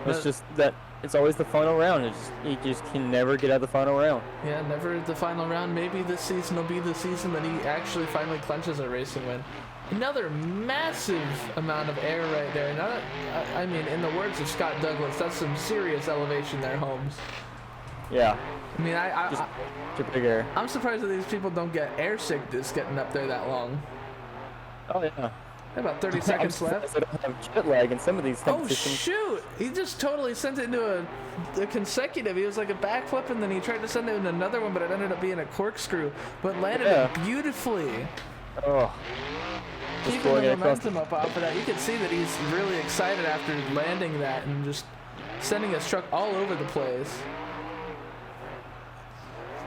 It's just that it's always the final round. He just can never get out of the final round. Yeah, never the final round. Maybe this season will be the season that he actually finally clenches a racing win. Another massive amount of air right there. Now, I mean, in the words of Scott Douglas, that's some serious elevation there, Holmes. Yeah. I mean, just big air. I'm surprised that these people don't get air sickness getting up there that long. Oh yeah. About 30 seconds left. I don't have jet lag in some of these competitions. Oh shoot! He just totally sent it into a consecutive. He was like a backflip, and then he tried to send it in another one, but it ended up being a corkscrew. But landed it beautifully. Oh. Keeping the momentum up off of that. You can see that he's really excited after landing that and just sending his truck all over the place.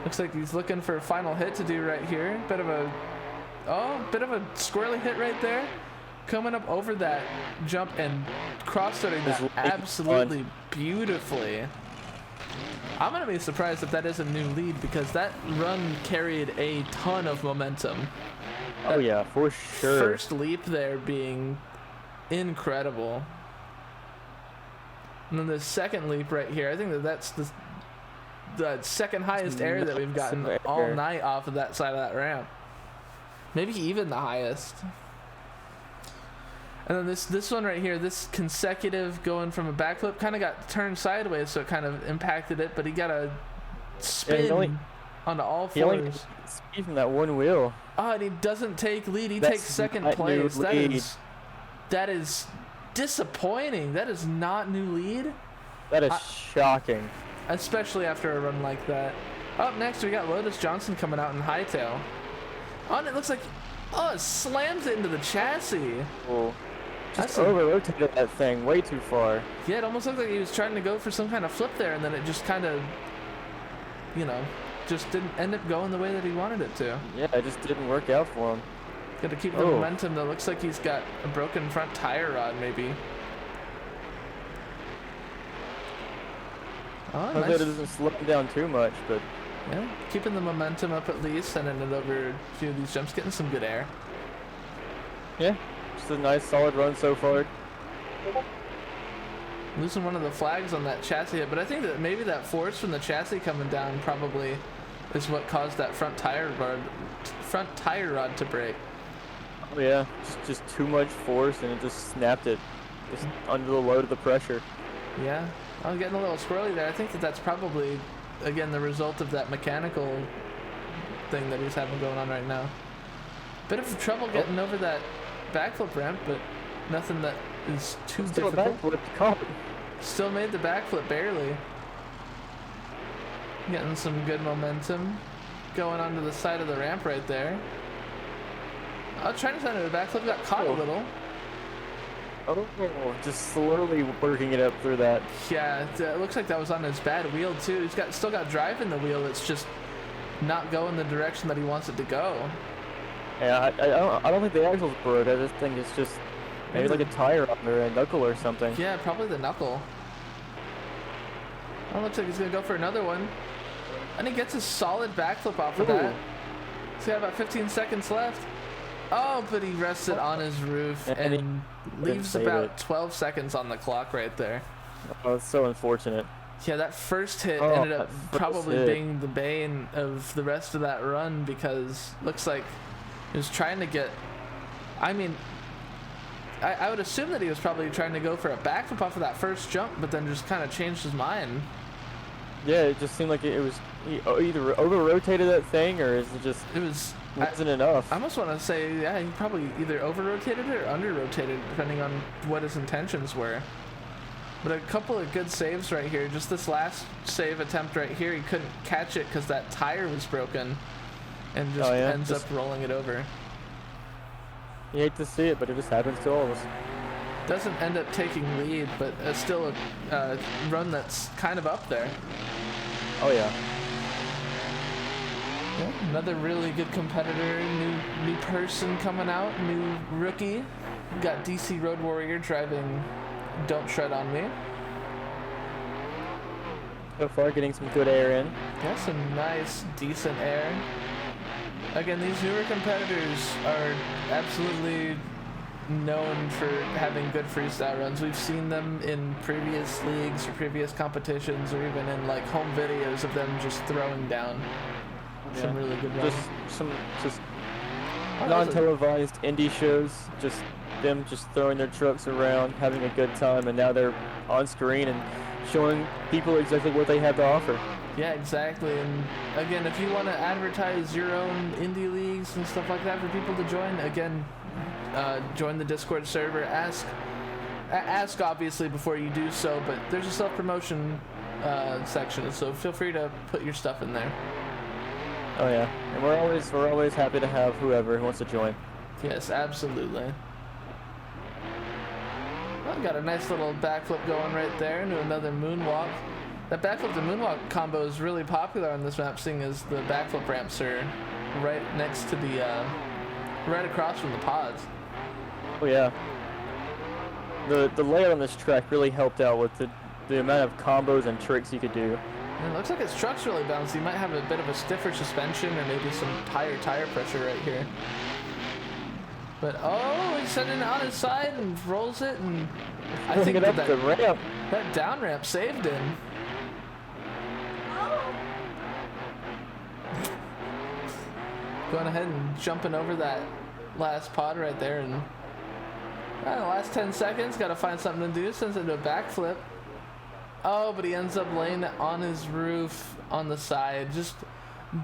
Looks like he's looking for a final hit to do right here. Bit of a squirrely hit right there. Coming up over that jump and cross-threading that absolutely beautifully. I'm going to be surprised if that is a new lead, because that run carried a ton of momentum. Oh yeah, for sure. First leap there being incredible. And then the second leap right here, I think that's the second highest air that we've gotten all night off of that side of that ramp. Maybe even the highest. And then this one right here, this consecutive going from a backflip, kind of got turned sideways, so it kind of impacted it, but he got a spin onto all fours. He only got speed from that one wheel. Oh, and he doesn't take lead. He takes second place. That is disappointing. That is not new lead. That is shocking. Especially after a run like that. Up next, we got Lotus Johnson coming out in hightail. Oh, and it looks like, it slams it into the chassis. Oh. Just over-rotated that thing way too far. Yeah, it almost looked like he was trying to go for some kind of flip there, and then it just kind of, you know, just didn't end up going the way that he wanted it to. Yeah, it just didn't work out for him. Got to keep the momentum. That looks like he's got a broken front tire rod, maybe. Oh, Hope that it doesn't slow him down too much, but yeah, keeping the momentum up at least, sending it over a few of these jumps, getting some good air. yeah, just a nice solid run so far. Losing one of the flags on that chassis hit, but I think that maybe that force from the chassis coming down probably is what caused that front tire rod to break. Oh yeah, just too much force, and it just snapped it, just under the load of the pressure. Yeah, I was getting a little squirrely there. I think that that's probably, again, the result of that mechanical thing that he's having going on right now. Bit of trouble getting over that backflip ramp, but nothing that is too difficult. Still made the backflip barely. Getting some good momentum. Going onto the side of the ramp right there. I was trying to send it a backflip, got caught a little. Oh, just slowly working it up through that. Yeah, it looks like that was on his bad wheel too. He's still got drive in the wheel. It's just not going the direction that he wants it to go. Yeah, I don't think the axle's broke. I just think it's just maybe like a tire under a knuckle or something. Yeah, probably the knuckle. Oh, looks like he's gonna go for another one, and he gets a solid backflip off of that. He's got about 15 seconds left. Oh, but he rests it on his roof and leaves about 12 seconds on the clock right there. Oh, it's so unfortunate. Yeah, that first hit ended up probably being the bane of the rest of that run, because looks like he was trying to get, I mean, I would assume that he was probably trying to go for a backflip off of that first jump, but then just kind of changed his mind. Yeah, it just seemed like he either over-rotated that thing, or is it just... wasn't enough. I almost want to say, yeah, he probably either over-rotated it or under-rotated, depending on what his intentions were. But a couple of good saves right here. Just this last save attempt right here, he couldn't catch it because that tire was broken, and just ends up rolling it over. You hate to see it, but it just happens to all of us. Doesn't end up taking lead, but still a run that's kind of up there. Oh yeah. Yeah, another really good competitor, new person coming out, new rookie. We got DC Road Warrior driving Don't Shred on Me. So far, getting some good air in. Yeah, some nice, decent air. Again, these newer competitors are absolutely known for having good freestyle runs. We've seen them in previous leagues or previous competitions, or even in like home videos of them just throwing down. Yeah. Some really good runs. Just non-televised indie shows, just them just throwing their trucks around, having a good time, and now they're on screen and showing people exactly what they have to offer. Yeah, exactly. And again, if you want to advertise your own indie leagues and stuff like that for people to join, again, join the Discord server. Ask obviously before you do so, but there's a self-promotion section, so feel free to put your stuff in there. Oh yeah, and we're always happy to have whoever wants to join. Yes, absolutely. Well, got a nice little backflip going right there into another moonwalk. That backflip to moonwalk combo is really popular on this map, seeing as the backflip ramps are right next to the, right across from the pods. Oh yeah. The layout on this track really helped out with the amount of combos and tricks you could do. And it looks like his truck's really bouncy. He might have a bit of a stiffer suspension, or maybe some higher tire pressure right here. But oh, he's sending it on his side and rolls it, and I think that down ramp saved him. Going ahead and jumping over that last pod right there, and the last 10 seconds, got to find something to do. Sends it to a backflip. Oh, but he ends up laying it on his roof on the side, just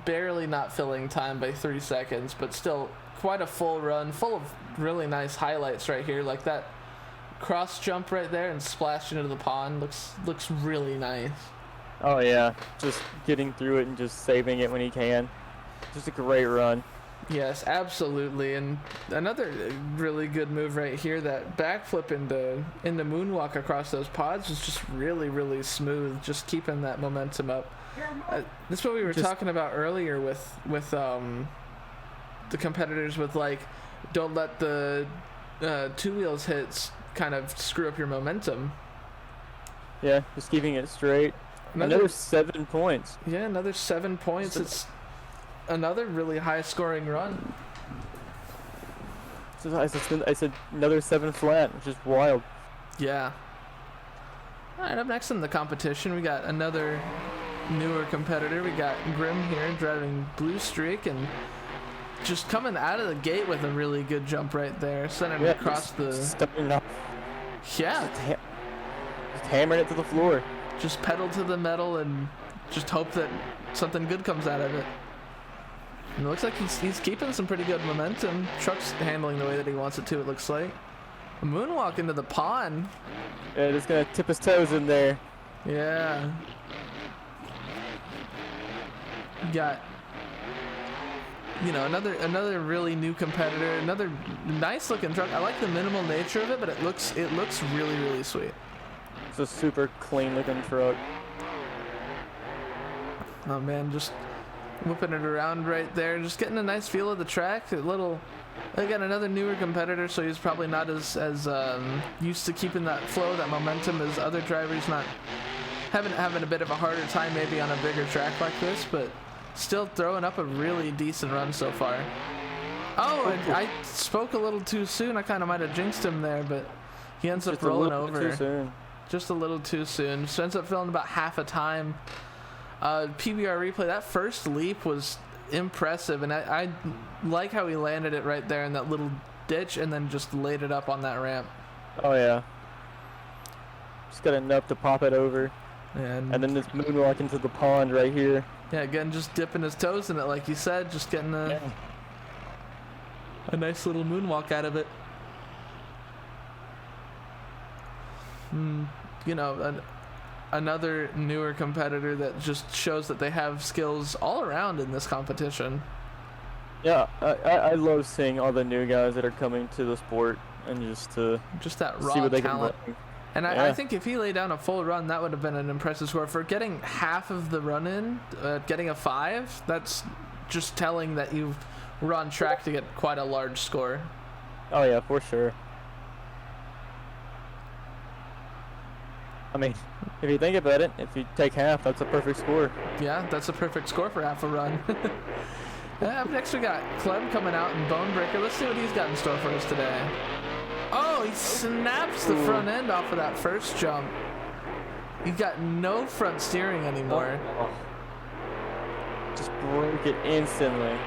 barely not filling time by 3 seconds, but still quite a full run, full of really nice highlights right here, like that cross jump right there and splash into the pond. Looks really nice. Oh yeah, just getting through it and just saving it when he can. Just a great run. Yes, absolutely. And another really good move right here, that backflip into moonwalk across those pods was just really, really smooth, just keeping that momentum up. This is what we were talking about earlier with the competitors, with like, don't let the two wheels hits kind of screw up your momentum. Yeah, just keeping it straight. Another 7 points. Yeah, another 7 points. It's another really high scoring run. So I said another 7 flat, which is wild. Yeah. All right, up next in the competition, we got another newer competitor. We got Grim here driving Blue Streak and just coming out of the gate with a really good jump right there, sending it across the. Stepping up. Yeah. Just hammering it to the floor. Just pedal to the metal and just hope that something good comes out of it. And it looks like he's keeping some pretty good momentum. Truck's handling the way that he wants it to, it looks like. A moonwalk into the pond. Yeah, just gonna tip his toes in there. Yeah. You got, another really new competitor, another nice looking truck. I like the minimal nature of it, but it looks really, really sweet. It's a super clean looking truck. Oh man, just whipping it around right there, just getting a nice feel of the track. Again, another newer competitor, so he's probably not as used to keeping that flow, that momentum as other drivers. Not having a bit of a harder time maybe on a bigger track like this, but still throwing up a really decent run so far. Oh, I spoke a little too soon. I kind of might have jinxed him there, but he ends up rolling over. Too soon. Just a little too soon. So ends up filling about half a time. PBR replay, that first leap was impressive, and I like how he landed it right there in that little ditch and then just laid it up on that ramp. Oh yeah. Just got enough to pop it over. And then this moonwalk into the pond right here. Yeah, again, just dipping his toes in it, like you said, just getting a nice little moonwalk out of it. Another newer competitor that just shows that they have skills all around in this competition. Yeah, I love seeing all the new guys that are coming to the sport and just that raw see what they talent. can bring. And I think if he laid down a full run, that would have been an impressive score. For getting half of the run in, getting a 5, that's just telling that you were on track to get quite a large score. Oh yeah, for sure. I mean, if you think about it, if you take half, that's a perfect score. Yeah, that's a perfect score for half a run. Up next we got Clem coming out in Bonebreaker. Let's see what he's got in store for us today. Oh, he snaps the front end off of that first jump. He got no front steering anymore. Oh. Just broke it instantly.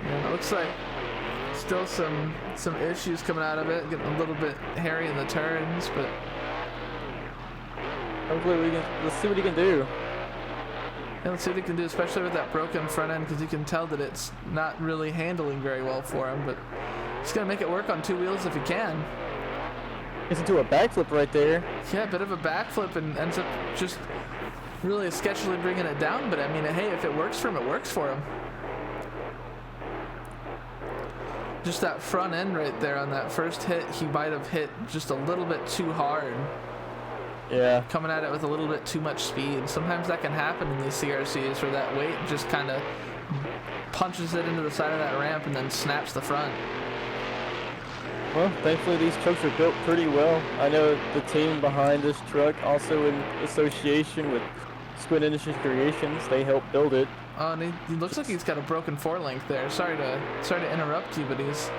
And it looks like still some issues coming out of it, getting a little bit hairy in the turns, but hopefully let's see what he can do. Yeah, let's see what he can do, especially with that broken front end, because you can tell that it's not really handling very well for him, but he's going to make it work on two wheels if he can. Gets into a backflip right there. Yeah, a bit of a backflip and ends up just really sketchily bringing it down, but I mean, hey, if it works for him, it works for him. Just that front end right there on that first hit, he might have hit just a little bit too hard. Yeah. Coming at it with a little bit too much speed. Sometimes that can happen in these CRCs where that weight just kind of punches it into the side of that ramp and then snaps the front. Well, thankfully these trucks are built pretty well. I know the team behind this truck, also in association with Squid Industries Creations, they helped build it. Oh, and he looks like he's got a broken forelink there. Sorry to interrupt you, but his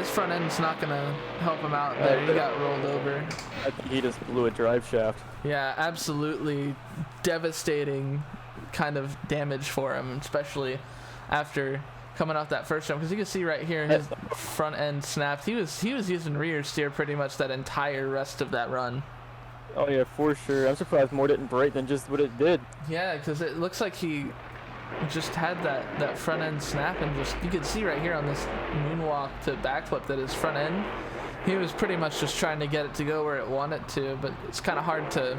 front end's not gonna help him out there. He got rolled over. I think he just blew a drive shaft. Yeah, absolutely devastating kind of damage for him, especially after coming off that first jump. Because you can see right here his front end snapped. He was using rear steer pretty much that entire rest of that run. Oh yeah, for sure. I'm surprised more didn't break than just what it did. Yeah, because it looks like he just had that front end snap, and just you could see right here on this moonwalk to backflip that his front end, he was pretty much just trying to get it to go where it wanted to, but it's kind of hard to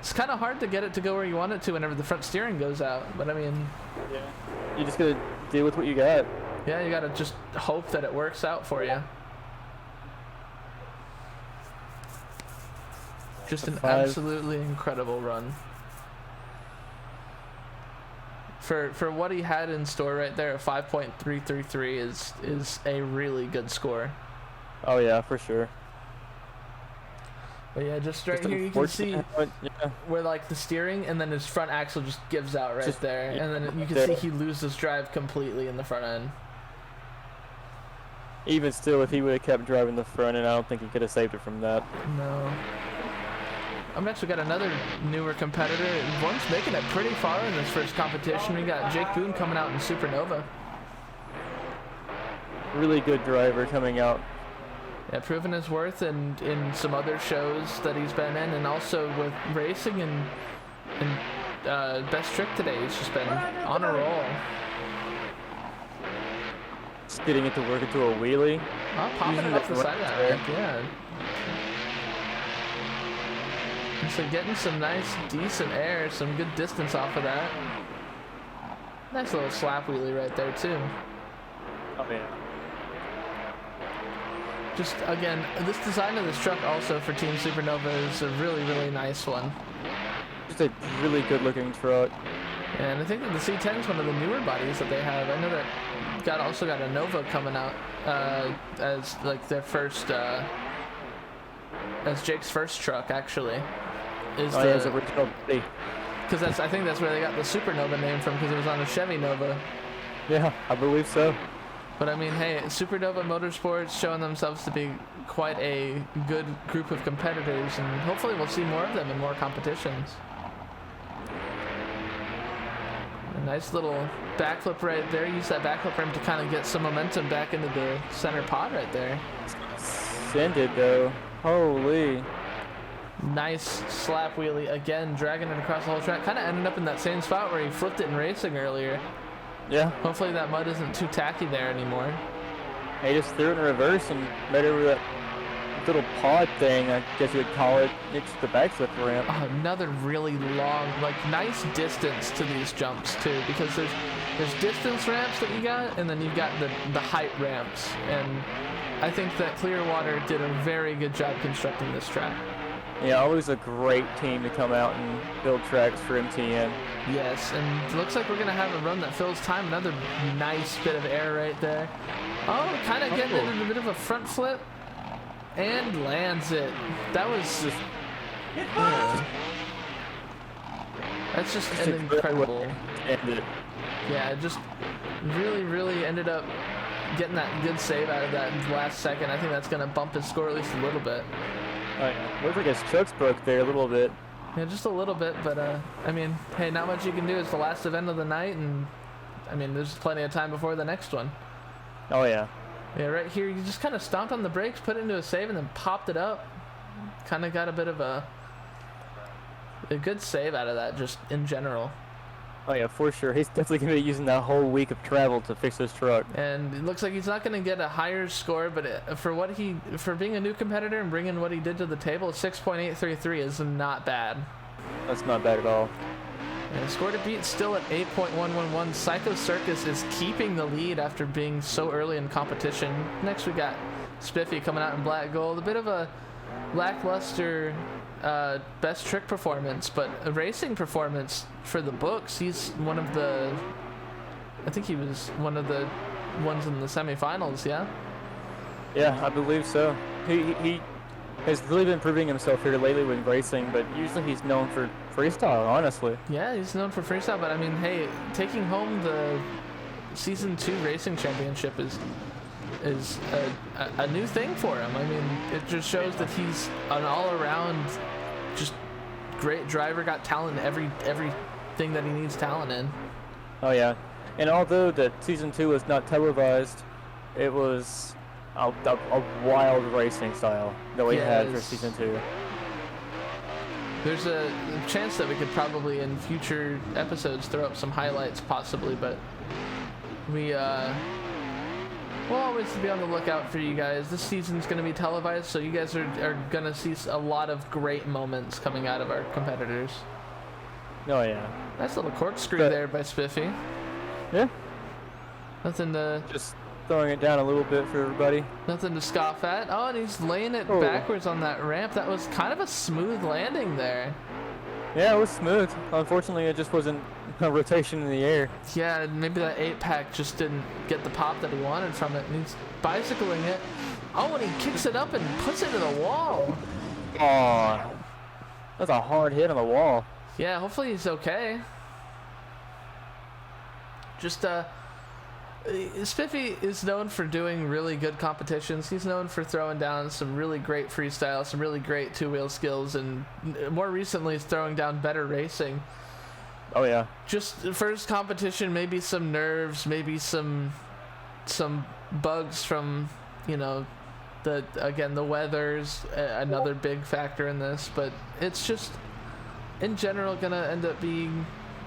it's kind of hard to get it to go where you want it to whenever the front steering goes out. But I mean, Yeah. You just gotta deal with what you got. yeah, you gotta just hope that it works out for you. Just an absolutely incredible run. For what he had in store right there, a 5.333 is a really good score. Oh yeah, for sure. But yeah, just right Just here you can see yeah. where like the steering and then his front axle just gives out right Just- there, yeah, and then you can there. see he loses drive completely in the front end. Even still, if he would have kept driving the front end, I don't think he could have saved it from that. No. Next we got another newer competitor. One's making it pretty far in this first competition. We got Jake Boone coming out in Supernova. Really good driver coming out. Yeah, proving his worth in some other shows that he's been in, and also with racing and Best Trick today. He's just been on a roll. Just getting it to work into a wheelie. Oh, popping Using it off the the side of that right ramp, yeah. And so getting some nice, decent air, some good distance off of that. Nice little slap wheelie right there, too. Oh yeah. Just, again, this design of this truck also for Team Supernova is a really, really nice one. Just a really good looking truck. And I think that the C10 is one of the newer bodies that they have. I know that also got a Nova coming out as like their first, as Jake's first truck actually. Is Oh, yeah, his original body. because I think that's where they got the Supernova name from, because it was on a Chevy Nova. Yeah, I believe so. But I mean, hey, Supernova Motorsports showing themselves to be quite a good group of competitors, and hopefully we'll see more of them in more competitions. A nice little backflip right there. Use that backflip rim to kind of get some momentum back into the center pod right there. Send it though. Holy. Nice slap wheelie again, dragging it across the whole track. Kind of ended up in that same spot where he flipped it in racing earlier. Yeah. Hopefully that mud isn't too tacky there anymore. He just threw it in reverse and made over that little pod thing, I guess you would call it, next to the backflip ramp. Oh, another really long, like nice distance to these jumps too, because there's distance ramps that you got, and then you've got the height ramps. And I think that Clearwater did a very good job constructing this track. Yeah, always a great team to come out and build tracks for MTN. Yes, and it looks like we're gonna have a run that fills time. Another nice bit of air right there. Oh, kind of getting it in a bit of a front flip, and lands it. That was just, yeah. That's just an incredible. Yeah, it just really ended up getting that good save out of that last second. I think that's gonna bump his score at least a little bit. Oh, yeah. Looks like his chucks broke there a little bit. Yeah, just a little bit, but I mean, hey, not much you can do. It's the last event of the night, and I mean, there's plenty of time before the next one. Oh yeah. Yeah, right here, you just kind of stomped on the brakes, put it into a save, and then popped it up. Kind of got a bit of a good save out of that, just in general. Oh yeah, for sure. He's definitely gonna be using that whole week of travel to fix this truck. And it looks like he's not going to get a higher score, but for being a new competitor and bringing what he did to the table, 6.833 is not bad. That's not bad at all. And score to beat still at 8.111. Psycho Circus is keeping the lead after being so early in competition. Next we got Spiffy coming out in black gold. A bit of a lackluster best trick performance, but a racing performance for the books. He's one of the, I think he was one of the ones in the semifinals, yeah? Yeah, I believe so. He has really been proving himself here lately with racing, but usually he's known for freestyle, honestly. Yeah, he's known for freestyle, but I mean, hey, taking home the Season 2 Racing Championship is a new thing for him. I mean, it just shows that he's an all-around just great driver, got talent in everything that he needs talent in. Oh yeah, and although the Season 2 was not televised, it was a wild racing style that we had for Season 2. There's a chance that we could probably in future episodes throw up some highlights possibly, but we we'll always be on the lookout for you guys. This season's going to be televised, so you guys are going to see a lot of great moments coming out of our competitors. Oh, yeah. Nice little corkscrew But- there by Spiffy. Yeah. Nothing to Just throwing it down a little bit for everybody. scoff at. Oh, and he's laying it Oh. backwards on that ramp. That was kind of a smooth landing there. Yeah, it was smooth. Unfortunately, it just wasn't a rotation in the air. Yeah, maybe that 8-pack just didn't get the pop that he wanted from it. And he's bicycling it. Oh, and he kicks it up and puts it to the wall. Aw. That's a hard hit on the wall. Yeah, hopefully he's okay. Just, Spiffy is known for doing really good competitions. He's known for throwing down some really great freestyle, some really great two-wheel skills, and more recently is throwing down better racing. Oh, yeah. Just first competition, maybe some nerves, maybe some bugs from, you know, the weather's another big factor in this, but it's just in general gonna end up being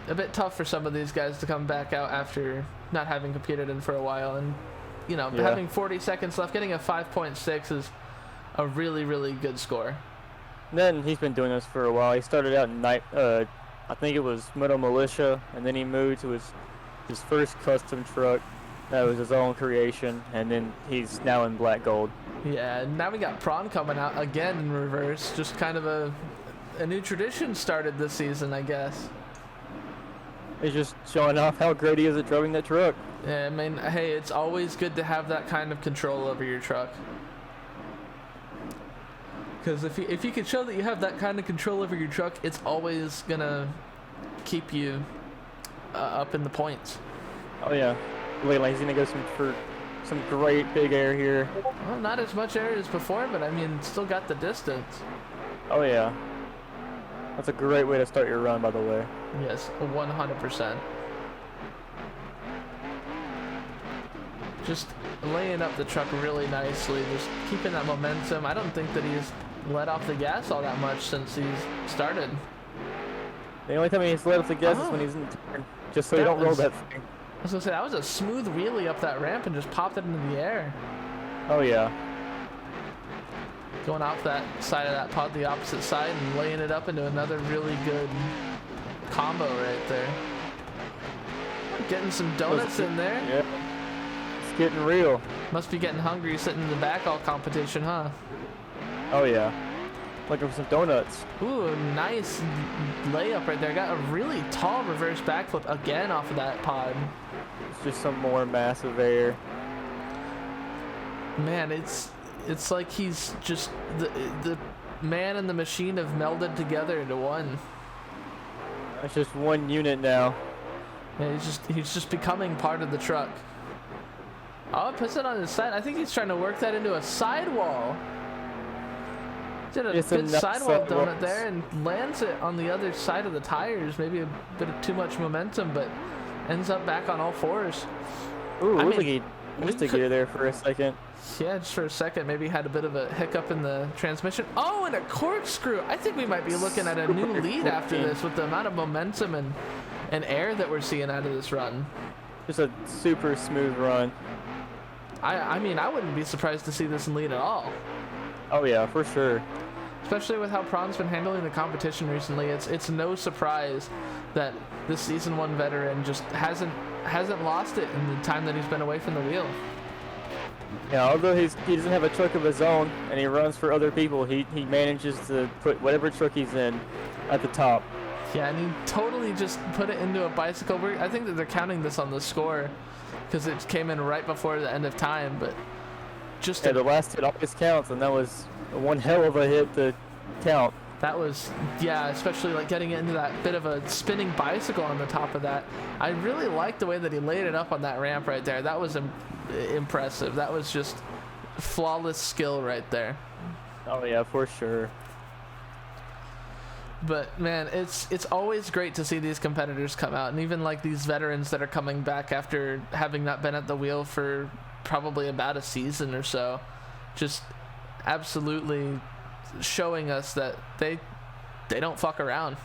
a bit tough for some of these guys to come back out after not having competed in for a while. And you know, having 40 seconds left, getting a 5.6 is a really, really good score. And then he's been doing this for a while. He started out in I think it was Moto Militia, and then he moved to his first custom truck. That was his own creation, and then he's now in black gold. Yeah, and now we got Prawn coming out again in reverse. Just kind of a new tradition started this season, I guess. He's just showing off how great he is at driving that truck. Yeah, I mean, hey, it's always good to have that kind of control over your truck. Because if you can show that you have that kind of control over your truck, it's always gonna keep you up in the points. Oh yeah, lately he's gonna go for some great big air here. Well, not as much air as before, but I mean, still got the distance. Oh yeah, that's a great way to start your run, by the way. Yes, 100%. Just laying up the truck really nicely, just keeping that momentum. I don't think that he's let off the gas all that much since he's started. The only time he's let off the gas is when he's in turn, just so you don't roll that thing. I was gonna say, that was a smooth wheelie up that ramp and just popped it into the air. Oh yeah. Going off that side of that pod, the opposite side, and laying it up into another really good combo right there. Getting some donuts in there. Yeah. It's getting real. Must be getting hungry sitting in the back all competition, huh? Oh yeah. Looking for some donuts. Ooh, nice layup right there. Got a really tall reverse backflip again off of that pod. It's just some more massive air. Man, it's like he's just the man and the machine have melded together into one. It's just one unit now. Yeah, he's just becoming part of the truck. Oh, puts it on his side. I think he's trying to work that into a sidewall. Did a good sidewall donut there and lands it on the other side of the tires. Maybe a bit of too much momentum, but ends up back on all fours. Ooh, I looks mean, like he missed a gear there for a second. Yeah, just for a second, maybe had a bit of a hiccup in the transmission. Oh, and a corkscrew. I think we might be looking at a new lead after this with the amount of momentum and air that we're seeing out of this run. Just a super smooth run. I mean, I wouldn't be surprised to see this in lead at all. Oh yeah, for sure. Especially with how Prawn's been handling the competition recently, it's no surprise that this season 1 veteran just hasn't lost it in the time that he's been away from the wheel. Yeah, although he doesn't have a truck of his own and he runs for other people, he manages to put whatever truck he's in at the top. Yeah, and he totally just put it into a bicycle. I think that they're counting this on the score because it came in right before the end of time, but just the last hit always counts, and that was one hell of a hit to count. That was, yeah, especially like getting into that bit of a spinning bicycle on the top of that. I really liked the way that he laid it up on that ramp right there. That was impressive. That was just flawless skill right there. Oh yeah, for sure. But man, it's always great to see these competitors come out, and even like these veterans that are coming back after having not been at the wheel for probably about a season or so, just absolutely showing us that they don't fuck around.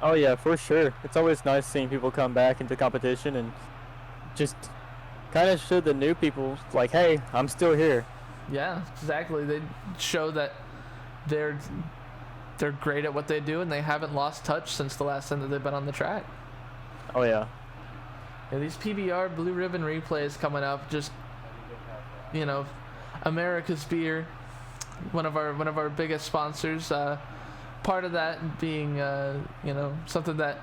Oh yeah, for sure. It's always nice seeing people come back into competition and just kind of showed the new people, like, hey, I'm still here. Yeah, exactly. They show that they're great at what they do, and they haven't lost touch since the last time that they've been on the track. Oh, yeah. Yeah, these PBR Blue Ribbon replays coming up, just, you know, America's Beer, one of our biggest sponsors. Part of that being, you know, something that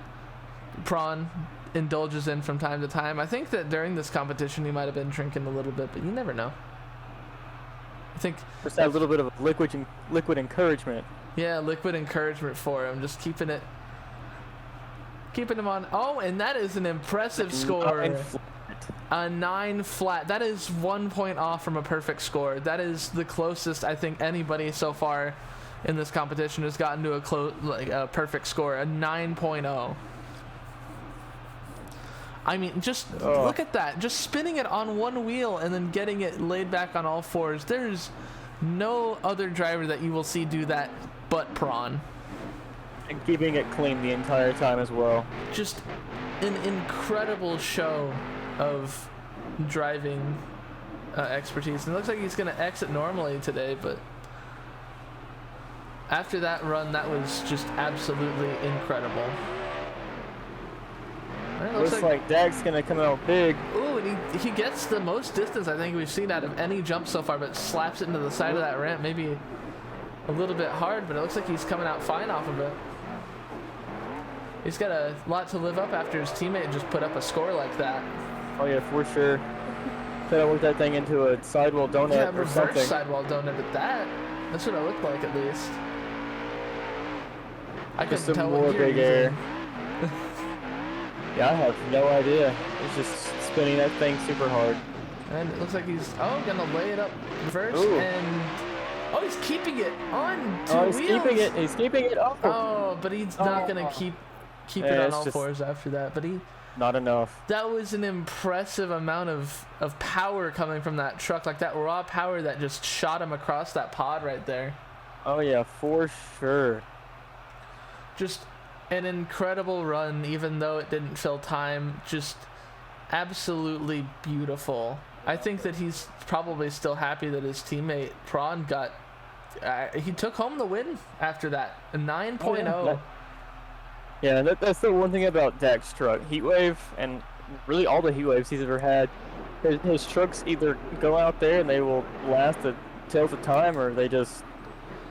Prawn indulges in from time to time. I think that during this competition he might have been drinking a little bit, but you never know. I think Just that little bit of liquid encouragement. yeah, liquid encouragement for him, just keeping him on. Oh, and that is an impressive score. A 9 flat. That is 1 point off from a perfect score. That is the closest I think anybody so far in this competition has gotten to a perfect score. A 9.0. I mean, just look at that. Just spinning it on one wheel and then getting it laid back on all fours. There's no other driver that you will see do that but Prawn. And keeping it clean the entire time as well. Just an incredible show of driving expertise. And it looks like he's going to exit normally today, but after that run, that was just absolutely incredible. It looks like Dag's going to come out big. Ooh, and he gets the most distance I think we've seen out of any jump so far, but slaps it into the side of that ramp. Maybe a little bit hard, but it looks like he's coming out fine off of it. He's got a lot to live up after his teammate just put up a score like that. Oh yeah, for sure. Could have worked that thing into a sidewall donut Yeah, or reverse something. sidewall donut at that. That's what it looked like at least. I Just couldn't some tell more what gear big he's air. in. Yeah, I have no idea. It's just spinning that thing super hard. And it looks like he's gonna lay it up first. Ooh. And he's keeping it on two Oh, he's wheels. keeping it. He's keeping it up. Oh, but he's not gonna keep Yeah, it on it's all just fours after that. But not enough. that was an impressive amount of power coming from that truck, like that raw power that just shot him across that pod right there. Oh yeah, for sure. Just an incredible run, even though it didn't fill time. Just absolutely beautiful. I think that he's probably still happy that his teammate Prawn got he took home the win after that, a 9.0. Yeah, that's the one thing about Dak's truck. Heatwave, and really all the Heatwaves he's ever had, his trucks either go out there and they will last the tails of time, or they just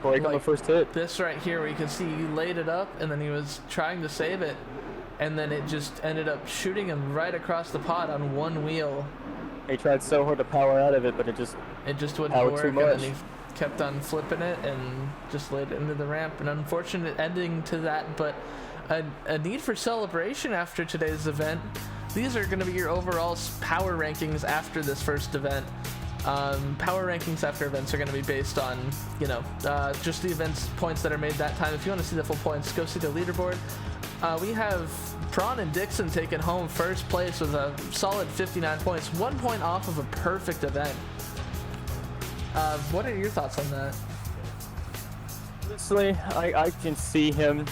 break on the first hit. This right here, where you can see he laid it up and then he was trying to save it, and then it just ended up shooting him right across the pod on one wheel. He tried so hard to power out of it, but it just wouldn't powered work, too and much. then he kept on flipping it and just laid it into the ramp. An unfortunate ending to that, but a need for celebration after today's event. These are going to be your overall power rankings after this first event. Power rankings after events are going to be based on, just the events points that are made that time. If you want to see the full points, go see the leaderboard. We have Prawn and Dixon taking home first place with a solid 59 points, 1 point off of a perfect event. What are your thoughts on that? honestly, I can see him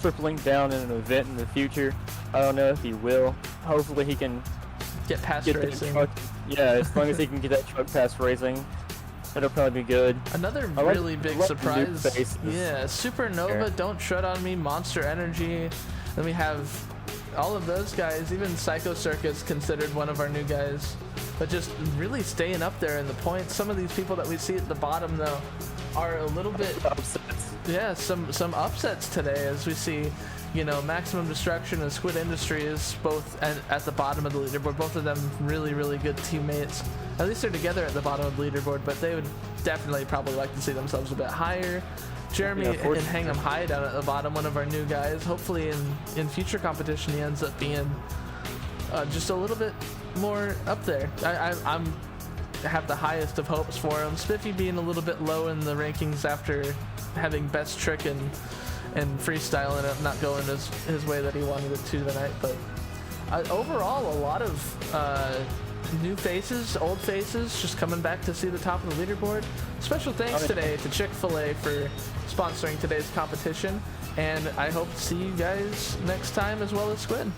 tripling down in an event in the future. I don't know if he will. Hopefully he can Get past get that racing. truck. Yeah, as long as he can get that truck past racing, it'll probably be good. Another I like- really big I like the new surprise. faces. Yeah, Supernova, Sure. Don't Tread on Me, Monster Energy. Then we have all of those guys. Even Psycho Circus considered one of our new guys, but just really staying up there in the points. Some of these people that we see at the bottom though are a little bit, Upsets. yeah, some upsets today, as we see, Maximum Destruction and Squid Industries both at the bottom of the leaderboard. Both of them really, really good teammates. At least they're together at the bottom of the leaderboard, but they would definitely probably like to see themselves a bit higher. Jeremy Yeah, and Hang'em High down at the bottom, one of our new guys. Hopefully in future competition he ends up being just a little bit more up there. I'm have the highest of hopes for him. Spiffy being a little bit low in the rankings after having best trick and freestyle and it not going his way that he wanted it to tonight. But overall, a lot of new faces, old faces, just coming back to see the top of the leaderboard. Special thanks today to Chick-fil-A for sponsoring today's competition, and I hope to see you guys next time as well as Squid.